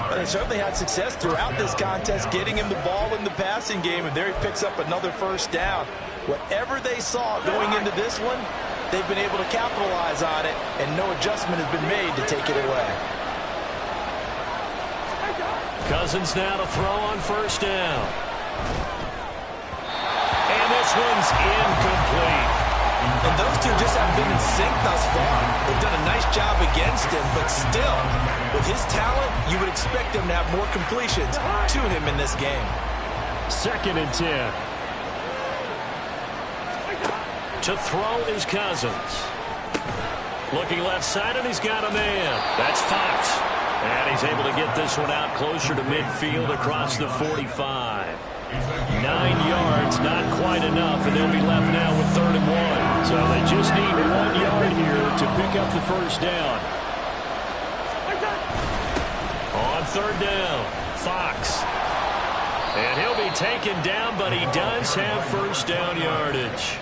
Well, they certainly had success throughout this contest, getting him the ball in the passing game, and there he picks up another first down. Whatever they saw going into this one, they've been able to capitalize on it, and no adjustment has been made to take it away. Cousins now to throw on first down. And this one's incomplete. And those two just haven't been in sync thus far. They've done a nice job against him, but still, with his talent, you would expect him to have more completions to him in this game. 2nd and 10. To throw is Cousins. Looking left side, and he's got a man. That's Fox. And he's able to get this one out closer to midfield across the 45. 9 yards, not quite enough, and they'll be left now with 3rd and 1. So they just need 1 yard here to pick up the first down. On 3rd down, Fox. And he'll be taken down, but he does have first down yardage.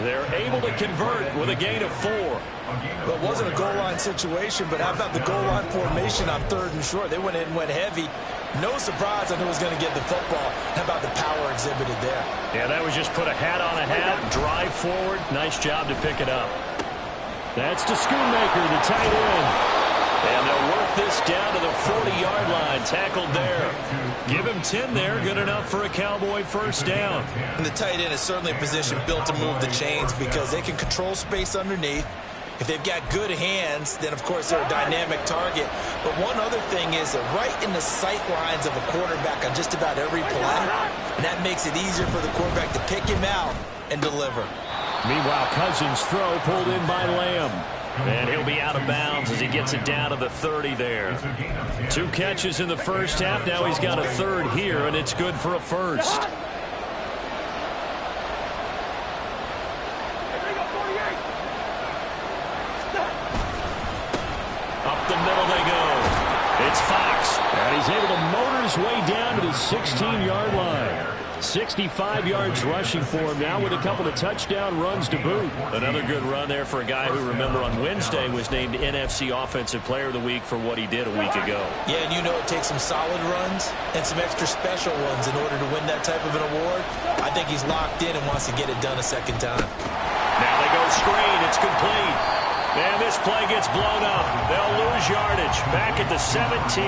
They're able to convert with a gain of 4. Well, it wasn't a goal line situation, but how about the goal line formation on 3rd and short? They went in and went heavy. No surprise on who was going to get the football. How about the power exhibited there? Yeah, that was just put a hat on a hat, drive forward. Nice job to pick it up. That's to Schoonmaker, the tight end. And they'll work this down to the 40-yard line, tackled there. Give him 10 there, good enough for a Cowboy first down. And the tight end is certainly a position built to move the chains because they can control space underneath. If they've got good hands, then, of course, they're a dynamic target. But one other thing is that right in the sight lines of a quarterback on just about every play, and that makes it easier for the quarterback to pick him out and deliver. Meanwhile, Cousins' throw pulled in by Lamb. And he'll be out of bounds as he gets it down to the 30 there. 2 catches in the first half. Now he's got a 3rd here, and it's good for a first. Up the middle they go. It's Fox. And he's able to motor his way down to the 16-yard line. 65 yards rushing for him now with a couple of touchdown runs to boot. Another good run there for a guy who, remember, on Wednesday was named NFC Offensive Player of the Week for what he did a week ago. Yeah, and you know it takes some solid runs and some extra special ones in order to win that type of an award. I think he's locked in and wants to get it done a second time. Now they go screen. It's complete. And this play gets blown up. They'll lose yardage. Back at the 17.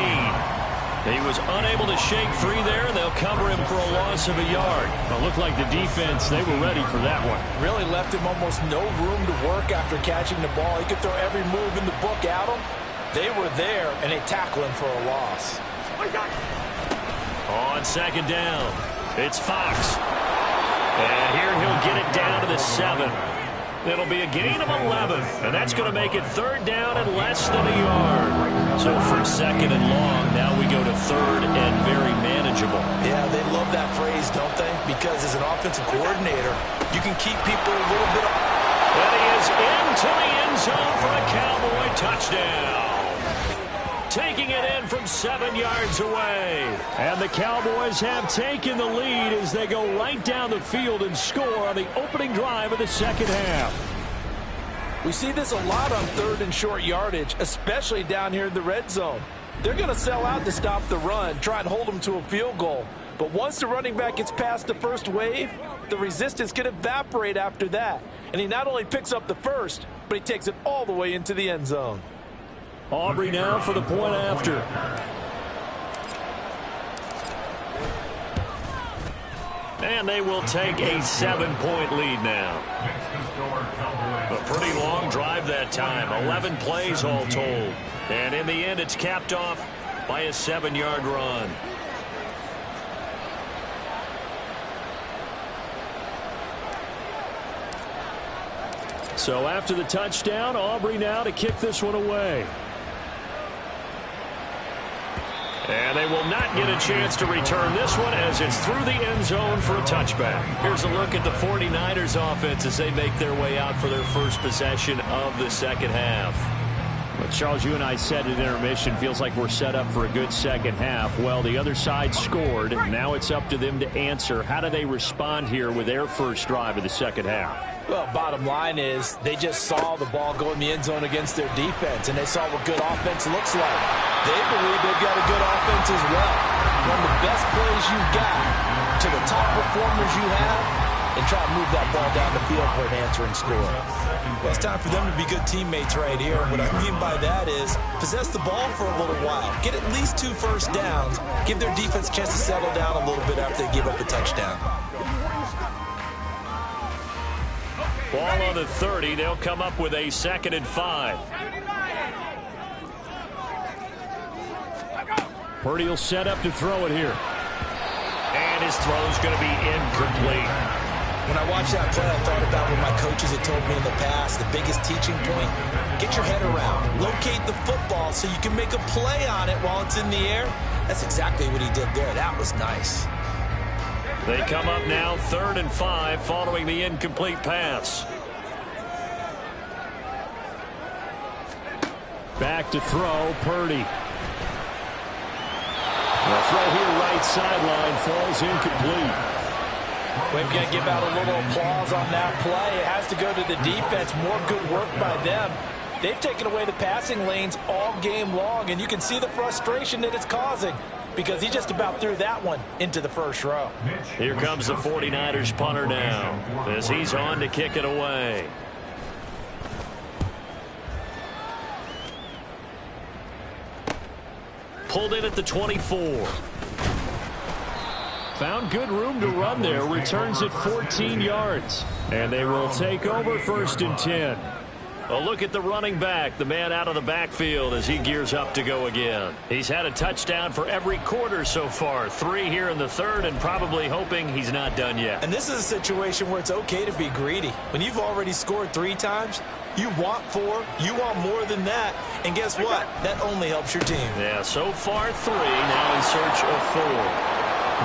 He was unable to shake free there. They'll cover him for a loss of a yard. It looked like the defense, they were ready for that one. Really left him almost no room to work after catching the ball. He could throw every move in the book at him. They were there, and they tackle him for a loss. On 2nd down, it's Fox. And here he'll get it down to the 7. It'll be a gain of 11, and that's going to make it 3rd down and less than a yard. So from 2nd and long, now we go to 3rd and very manageable. Yeah, they love that phrase, don't they? Because as an offensive coordinator, you can keep people a little bit off. And he is into the end zone for a Cowboy touchdown. Taking it in from 7 yards away. And the Cowboys have taken the lead as they go right down the field and score on the opening drive of the second half. We see this a lot on third and short yardage, especially down here in the red zone. They're going to sell out to stop the run, try and hold them to a field goal. But once the running back gets past the first wave, the resistance can evaporate after that. And he not only picks up the first, but he takes it all the way into the end zone. Aubrey now for the point after. And they will take a 7-point lead now. A pretty long drive that time. 11 plays all told. And in the end, it's capped off by a 7-yard run. So after the touchdown, Aubrey now to kick this one away. And they will not get a chance to return this one as it's through the end zone for a touchback. Here's a look at the 49ers offense as they make their way out for their first possession of the second half. But Charles, you and I said at intermission, feels like we're set up for a good second half. Well, the other side scored. Now it's up to them to answer. How do they respond here with their first drive of the second half? Well, bottom line is they just saw the ball go in the end zone against their defense, and they saw what good offense looks like. They believe they've got a good offense as well. Run the best plays you've got to the top performers you have and try to move that ball down the field for an answering score. Well, it's time for them to be good teammates right here. What I mean by that is possess the ball for a little while. Get at least 2 first downs. Give their defense a chance to settle down a little bit after they give up a touchdown. Ball on the 30. They'll come up with a 2nd and 5. Purdy will set up to throw it here. And his throw's going to be incomplete. When I watched that play, I thought about what my coaches had told me in the past. The biggest teaching point, get your head around. Locate the football so you can make a play on it while it's in the air. That's exactly what he did there. That was nice. They come up now 3rd and 5 following the incomplete pass. Back to throw, Purdy. The throw here right sideline falls incomplete. We've got to give out a little applause on that play. It has to go to the defense. More good work by them. They've taken away the passing lanes all game long, and you can see the frustration that it's causing because he just about threw that one into the first row. Here comes the 49ers punter now as he's on to kick it away. Pulled in at the 24. Found good room to run there. Returns it 14 yards. And they will take over 1st and 10. A look at the running back, the man out of the backfield as he gears up to go again. He's had a touchdown for every quarter so far. 3 here in the 3rd and probably hoping he's not done yet. And this is a situation where it's okay to be greedy. When you've already scored 3 times, you want 4, you want more than that. And guess what? That only helps your team. Yeah, so far 3, now in search of 4.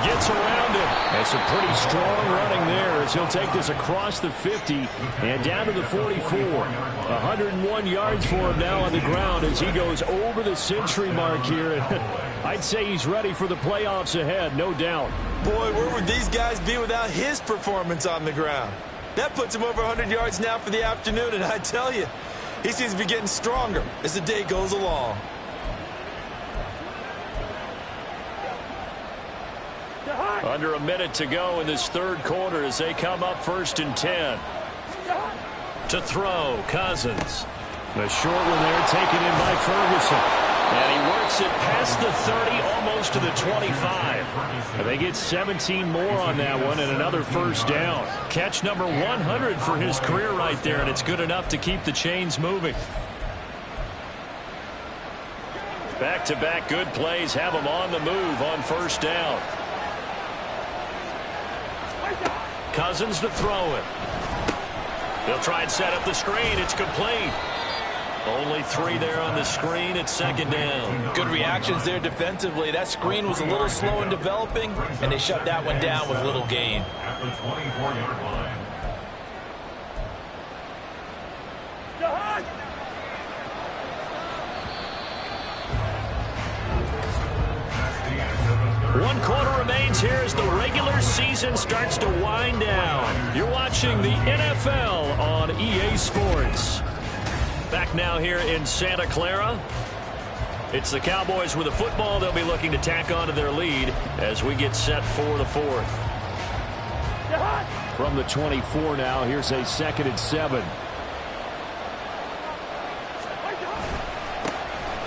Gets around him. And some pretty strong running there as he'll take this across the 50 and down to the 44. 101 yards for him now on the ground as he goes over the century mark here. I'd say he's ready for the playoffs ahead, no doubt. Boy, where would these guys be without his performance on the ground? That puts him over 100 yards now for the afternoon, and I tell you, he seems to be getting stronger as the day goes along. Under a minute to go in this 3rd quarter as they come up 1st and 10. To throw, Cousins. The short one there taken in by Ferguson. And he works it past the 30, almost to the 25. And they get 17 more on that one and another 1st down. Catch number 100 for his career right there, and it's good enough to keep the chains moving. Back-to-back good plays have him on the move on 1st down. Cousins to throw it. They'll try and set up the screen. It's complete. Only 3 there on the screen. It's 2nd down. Good reactions there defensively. That screen was a little slow in developing, and they shut that one down with little gain. At the 24-yard line. remains here as the regular season starts to wind down. You're watching the NFL on EA Sports. Back now here in Santa Clara. It's the Cowboys with the football. They'll be looking to tack on to their lead as we get set for the fourth. From the 24 now, here's a 2nd and 7.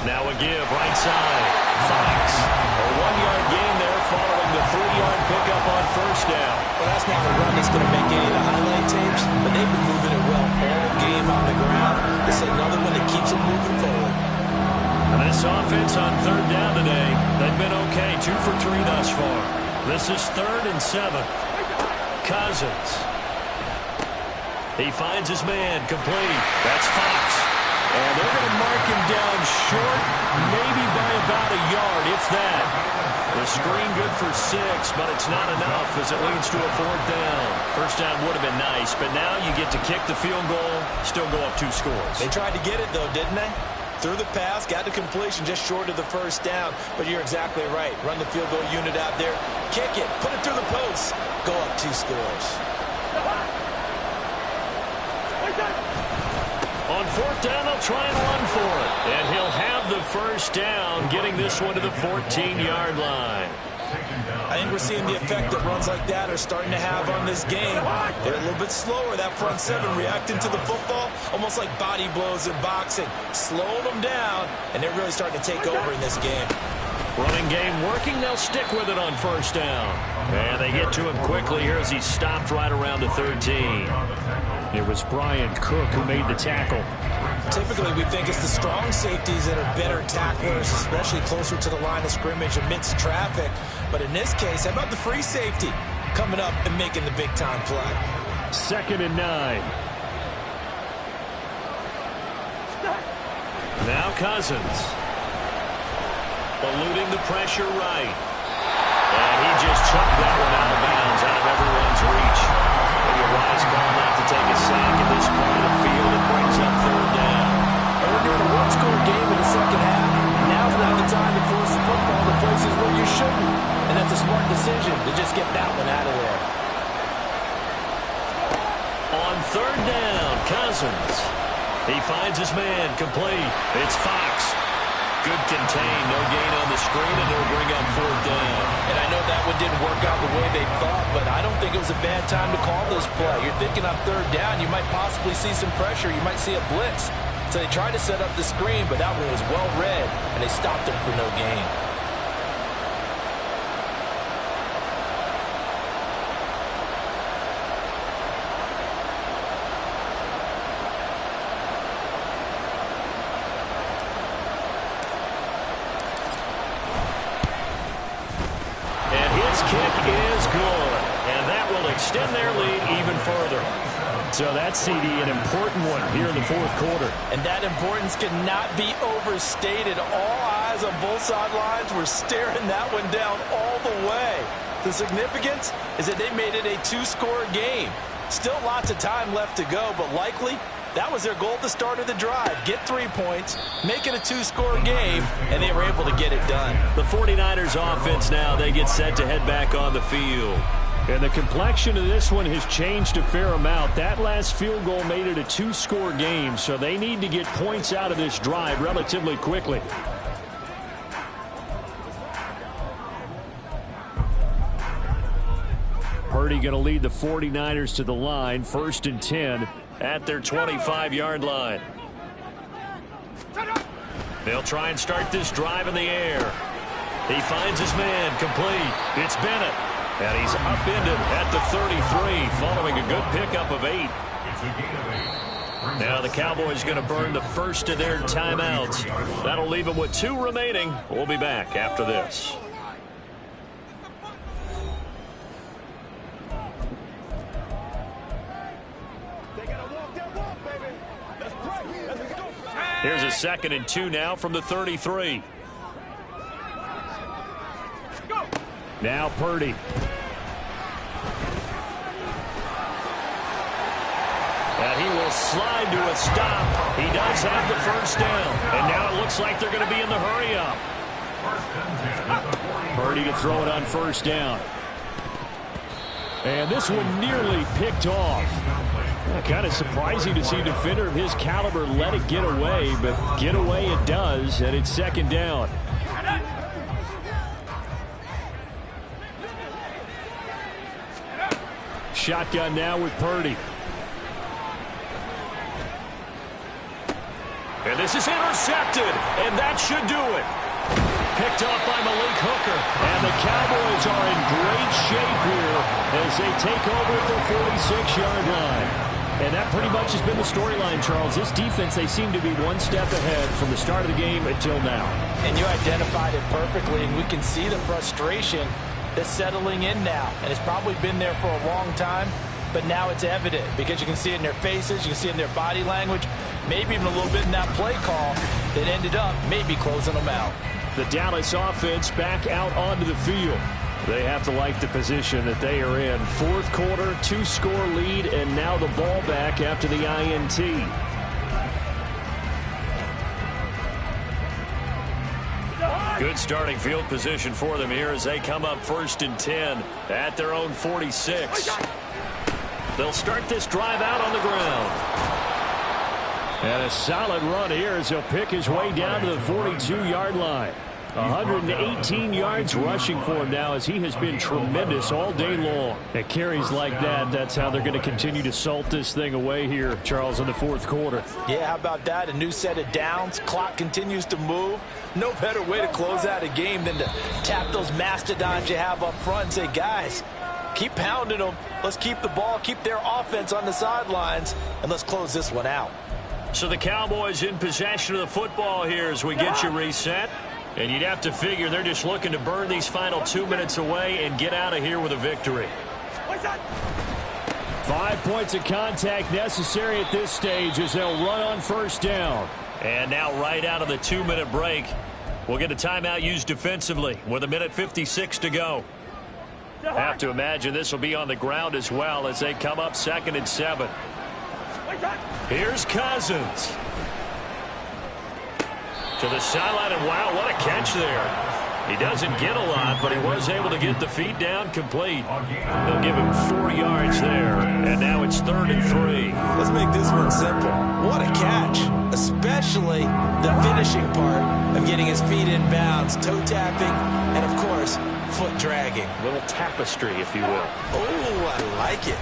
Now a give, right side. Fox. A 1-yard gain there following the 3-yard pickup on first down. Well, that's not a run that's going to make any of the highlight tapes, but they've been moving it well all game on the ground. This is another one that keeps them moving forward. And this offense on 3rd down today, they've been okay. 2 for 3 thus far. This is 3rd and 7. Cousins. He finds his man, complete. That's Fox. And they're going to mark him down short, maybe by about a yard, if that. The screen good for 6, but it's not enough as it leads to a 4th down. First down would have been nice, but now you get to kick the field goal, still go up 2 scores. They tried to get it, though, didn't they? Threw the pass, got the completion just short of the first down. But you're exactly right. Run the field goal unit out there. Kick it. Put it through the post. Go up 2 scores. On 4th down, they'll try and run for it. And he'll have the first down, getting this one to the 14-yard line. I think we're seeing the effect that runs like that are starting to have on this game. They're a little bit slower, that front 7, reacting to the football, almost like body blows in boxing. Slowing them down, and they're really starting to take over in this game. Running game working, they'll stick with it on first down. And they get to him quickly here as he stopped right around the 13. It was Brian Cook who made the tackle. Typically, we think it's the strong safeties that are better tacklers, especially closer to the line of scrimmage amidst traffic. But in this case, how about the free safety coming up and making the big-time play? 2nd and 9. Now Cousins. Eluding the pressure right. And he just chucked that one out of bounds, out of everyone's reach. Maybe a wise call not to take a sack at this point of the field. It brings up 3rd down. And when you're in a one-score game in the second half, now's not the time to force the football to places where you shouldn't. And that's a smart decision to just get that one out of there. On 3rd down, Cousins. He finds his man, complete. It's Fox. Good contain, no gain on the screen, and they'll bring up 4th down. And I know that one didn't work out the way they thought, but I don't think it was a bad time to call this play. You're thinking on 3rd down, you might possibly see some pressure. You might see a blitz. So they tried to set up the screen, but that one was well read, and they stopped him for no gain. Kick is good, and that will extend their lead even further. So that's, CD, an important one here in the 4th quarter. And that importance cannot be overstated. All eyes on both sidelines were staring that one down all the way. The significance is that they made it a 2-score game. Still lots of time left to go, but likely that was their goal at the start of the drive. Get 3 points, make it a 2-score game, and they were able to get it done. The 49ers offense now, they get set to head back on the field. And the complexion of this one has changed a fair amount. That last field goal made it a 2-score game, so they need to get points out of this drive relatively quickly. Purdy going to lead the 49ers to the line, 1st and 10 at their 25-yard line. They'll try and start this drive in the air. He finds his man, complete. It's Bennett, and he's upended at the 33 following a good pickup of 8. Now the Cowboys going to burn the first of their timeouts. That'll leave them with 2 remaining. We'll be back after this. Here's a 2nd and 2 now from the 33. Now Purdy. And he will slide to a stop. He does have the first down. And now it looks like they're going to be in the hurry-up. Purdy to throw it on first down. And this one nearly picked off. Kind of surprising to see a defender of his caliber let it get away, but get away it does, and it's second down. Shotgun now with Purdy. And this is intercepted, and that should do it. Picked off by Malik Hooker. And the Cowboys are in great shape here as they take over at their 46-yard line. And that pretty much has been the storyline, Charles. This defense, they seem to be one step ahead from the start of the game until now. And you identified it perfectly, and we can see the frustration that's settling in now. And it's probably been there for a long time, but now it's evident because you can see it in their faces, you can see it in their body language, maybe even a little bit in that play call that ended up maybe closing them out. The Dallas offense back out onto the field. They have to like the position that they are in. Fourth quarter, 2-score lead, and now the ball back after the INT. Good starting field position for them here as they come up 1st and 10 at their own 46. They'll start this drive out on the ground. And a solid run here as he'll pick his way down to the 42-yard line. 118 yards rushing for him now as he has been tremendous all day long. At carries like that, that's how they're going to continue to salt this thing away here, Charles, in the fourth quarter. Yeah, how about that? A new set of downs. Clock continues to move. No better way to close out a game than to tap those mastodons you have up front and say, guys, keep pounding them. Let's keep the ball, keep their offense on the sidelines, and let's close this one out. So the Cowboys in possession of the football here as we get you reset. And you'd have to figure they're just looking to burn these final 2 minutes away and get out of here with a victory. 5 points of contact necessary at this stage as they'll run on first down. And now right out of the 2-minute break, we'll get a timeout used defensively with 1:56 to go. Have to imagine this will be on the ground as well as they come up 2nd and 7. Here's Cousins. To the sideline, and wow, what a catch there. He doesn't get a lot, but he was able to get the feet down complete. They'll give him 4 yards there, and now it's 3rd and 3. Let's make this one simple. What a catch, especially the finishing part of getting his feet in bounds, toe tapping, and of course, foot dragging. A little tapestry, if you will. Oh, I like it.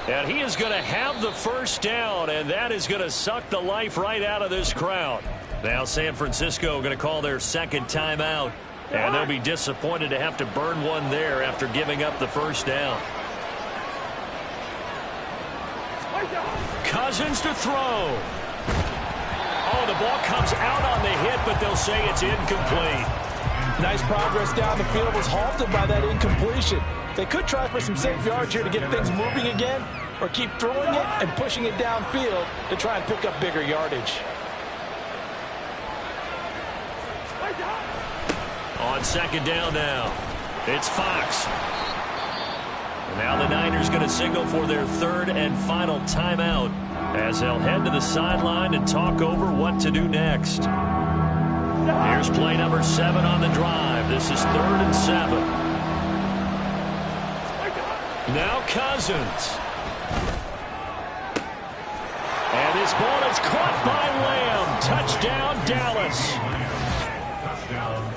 And he is going to have the first down, and that is going to suck the life right out of this crowd. Now San Francisco going to call their second timeout, and they'll be disappointed to have to burn one there after giving up the first down. Cousins to throw. Oh, the ball comes out on the hit, but they'll say it's incomplete. Nice progress down the field was halted by that incompletion. They could try for some safe yards here to get things moving again, or keep throwing it and pushing it downfield to try and pick up bigger yardage. On second down now, it's Fox. And now the Niners going to signal for their 3rd and final timeout as they'll head to the sideline and talk over what to do next. Here's play number 7 on the drive. This is 3rd and 7. Now Cousins. And this ball is caught by Lamb. Touchdown, Dallas.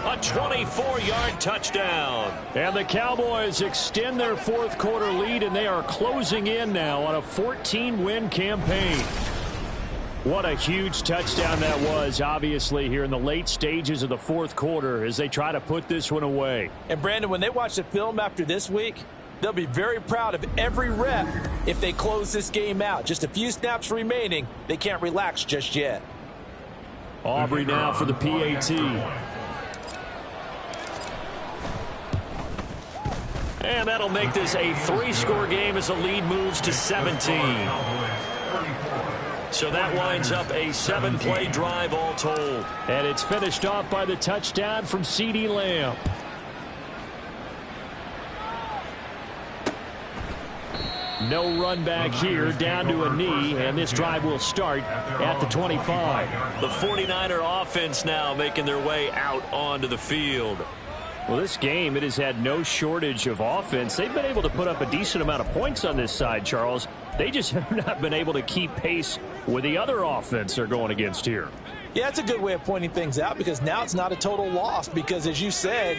A 24-yard touchdown. And the Cowboys extend their fourth quarter lead, and they are closing in now on a 14-win campaign. What a huge touchdown that was, obviously, here in the late stages of the fourth quarter as they try to put this one away. And, Brandon, when they watch the film after this week, they'll be very proud of every rep if they close this game out. Just a few snaps remaining. They can't relax just yet. Aubrey now for the PAT. And that'll make this a 3-score game as the lead moves to 17. So that winds up a 7-play drive all told. And it's finished off by the touchdown from CeeDee Lamb. No run back here, down to a knee, and this drive will start at the 25. The 49er offense now making their way out onto the field. Well, this game, it has had no shortage of offense. They've been able to put up a decent amount of points on this side, Charles. They just have not been able to keep pace with the other offense they're going against here. Yeah, it's a good way of pointing things out because now it's not a total loss because, as you said,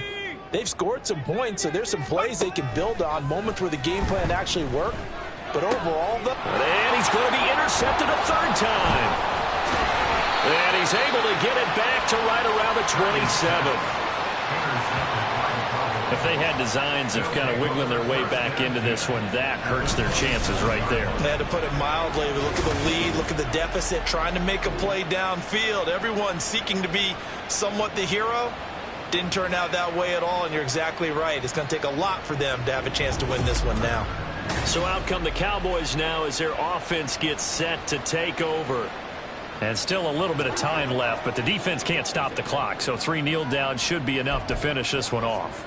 they've scored some points, so there's some plays they can build on, moments where the game plan actually worked. But overall, and he's going to be intercepted a third time. And he's able to get it back to right around the 27. If they had designs of kind of wiggling their way back into this one, that hurts their chances right there. They had to put it mildly. Look at the lead, look at the deficit, trying to make a play downfield. Everyone seeking to be somewhat the hero. Didn't turn out that way at all, and you're exactly right. It's going to take a lot for them to have a chance to win this one now. So out come the Cowboys now as their offense gets set to take over. And still a little bit of time left, but the defense can't stop the clock, so 3 kneel downs should be enough to finish this one off.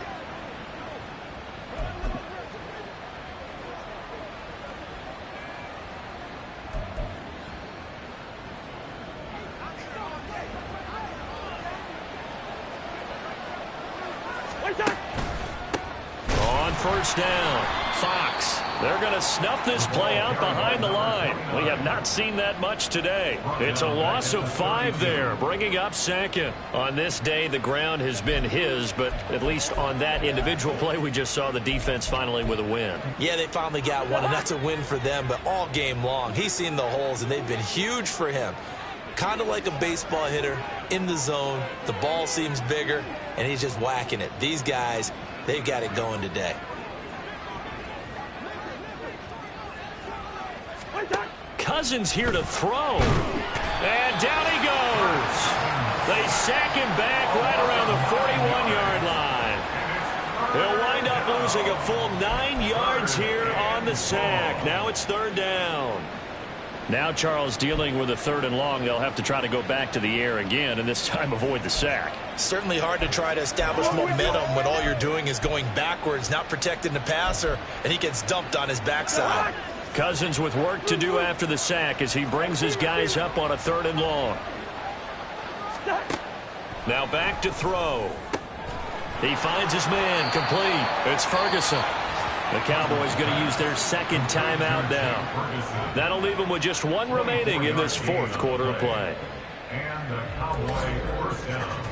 On first down, Fox. They're going to snuff this play out behind the line. We have not seen that much today. It's a loss of 5 there, bringing up second. On this day, the ground has been his, but at least on that individual play, we just saw the defense finally with a win. Yeah, they finally got one, and that's a win for them, but all game long, he's seen the holes, and they've been huge for him. Kind of like a baseball hitter in the zone. The ball seems bigger, and he's just whacking it. These guys, they've got it going today. Cousins here to throw. And down he goes. They sack him back right around the 41-yard line. He'll wind up losing a full 9 yards here on the sack. Now it's third down. Now Charles dealing with a 3rd and long. They'll have to try to go back to the air again, and this time avoid the sack. Certainly hard to try to establish momentum when all you're doing is going backwards, not protecting the passer, and he gets dumped on his backside. Cousins with work to do after the sack as he brings his guys up on a 3rd and long. Now back to throw. He finds his man complete. It's Ferguson. The Cowboys going to use their 2nd timeout now. That'll leave them with just 1 remaining in this 4th quarter of play. And the Cowboy first down.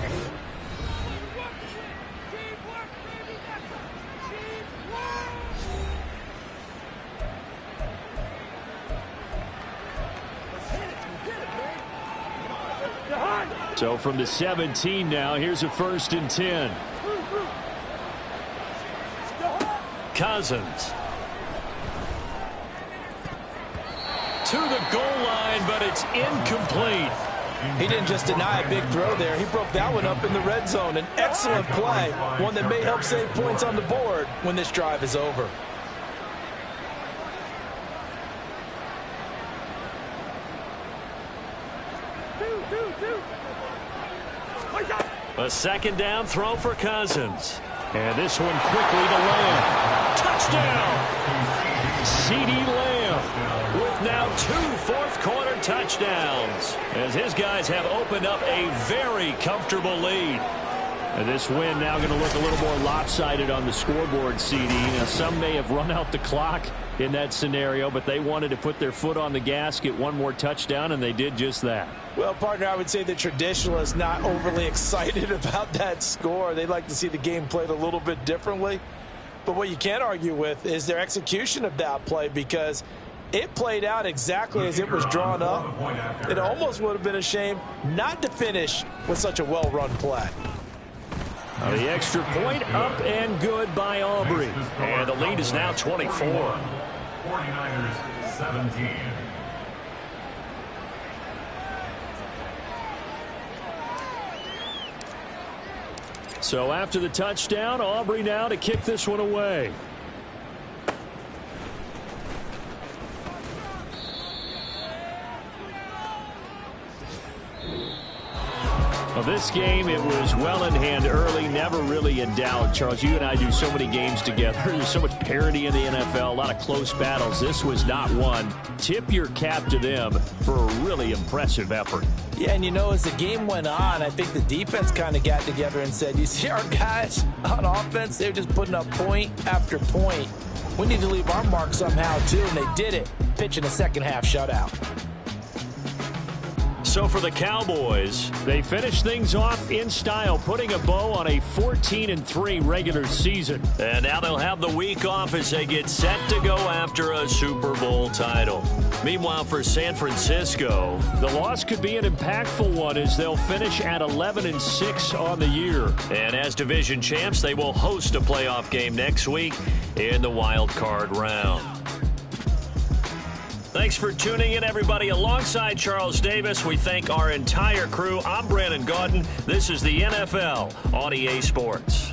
So from the 17 now, here's a 1st and 10. Cousins. To the goal line, but it's incomplete. He didn't just deny a big throw there. He broke that one up in the red zone. An excellent play, one that may help save points on the board when this drive is over. A 2nd down throw for Cousins. And this one quickly to Lamb. Touchdown! CeeDee Lamb with now 2 fourth-quarter touchdowns as his guys have opened up a very comfortable lead. And this win now going to look a little more lopsided on the scoreboard, CD. Now, some may have run out the clock in that scenario, but they wanted to put their foot on the gas, get 1 more touchdown, and they did just that. Well, partner, I would say the traditionalists not overly excited about that score. They'd like to see the game played a little bit differently. But what you can't argue with is their execution of that play, because it played out exactly as it was drawn up. It almost would have been a shame not to finish with such a well-run play. The extra point up and good by Aubrey. And the lead is now 24. 49ers 17. So after the touchdown, Aubrey now to kick this one away. Well, this game, it was well in hand early, never really in doubt. Charles, you and I do so many games together. There's so much parity in the NFL, a lot of close battles. This was not one. Tip your cap to them for a really impressive effort. Yeah, and as the game went on, I think the defense kind of got together and said, you see our guys on offense, they're just putting up point after point. We need to leave our mark somehow, too, and they did it, pitching a second-half shutout. So for the Cowboys, they finished things off in style, putting a bow on a 14-3 regular season. And now they'll have the week off as they get set to go after a Super Bowl title. Meanwhile, for San Francisco, the loss could be an impactful one as they'll finish at 11-6 on the year. And as division champs, they will host a playoff game next week in the wild card round. Thanks for tuning in, everybody. Alongside Charles Davis, we thank our entire crew. I'm Brandon Gaudin. This is the NFL on EA Sports.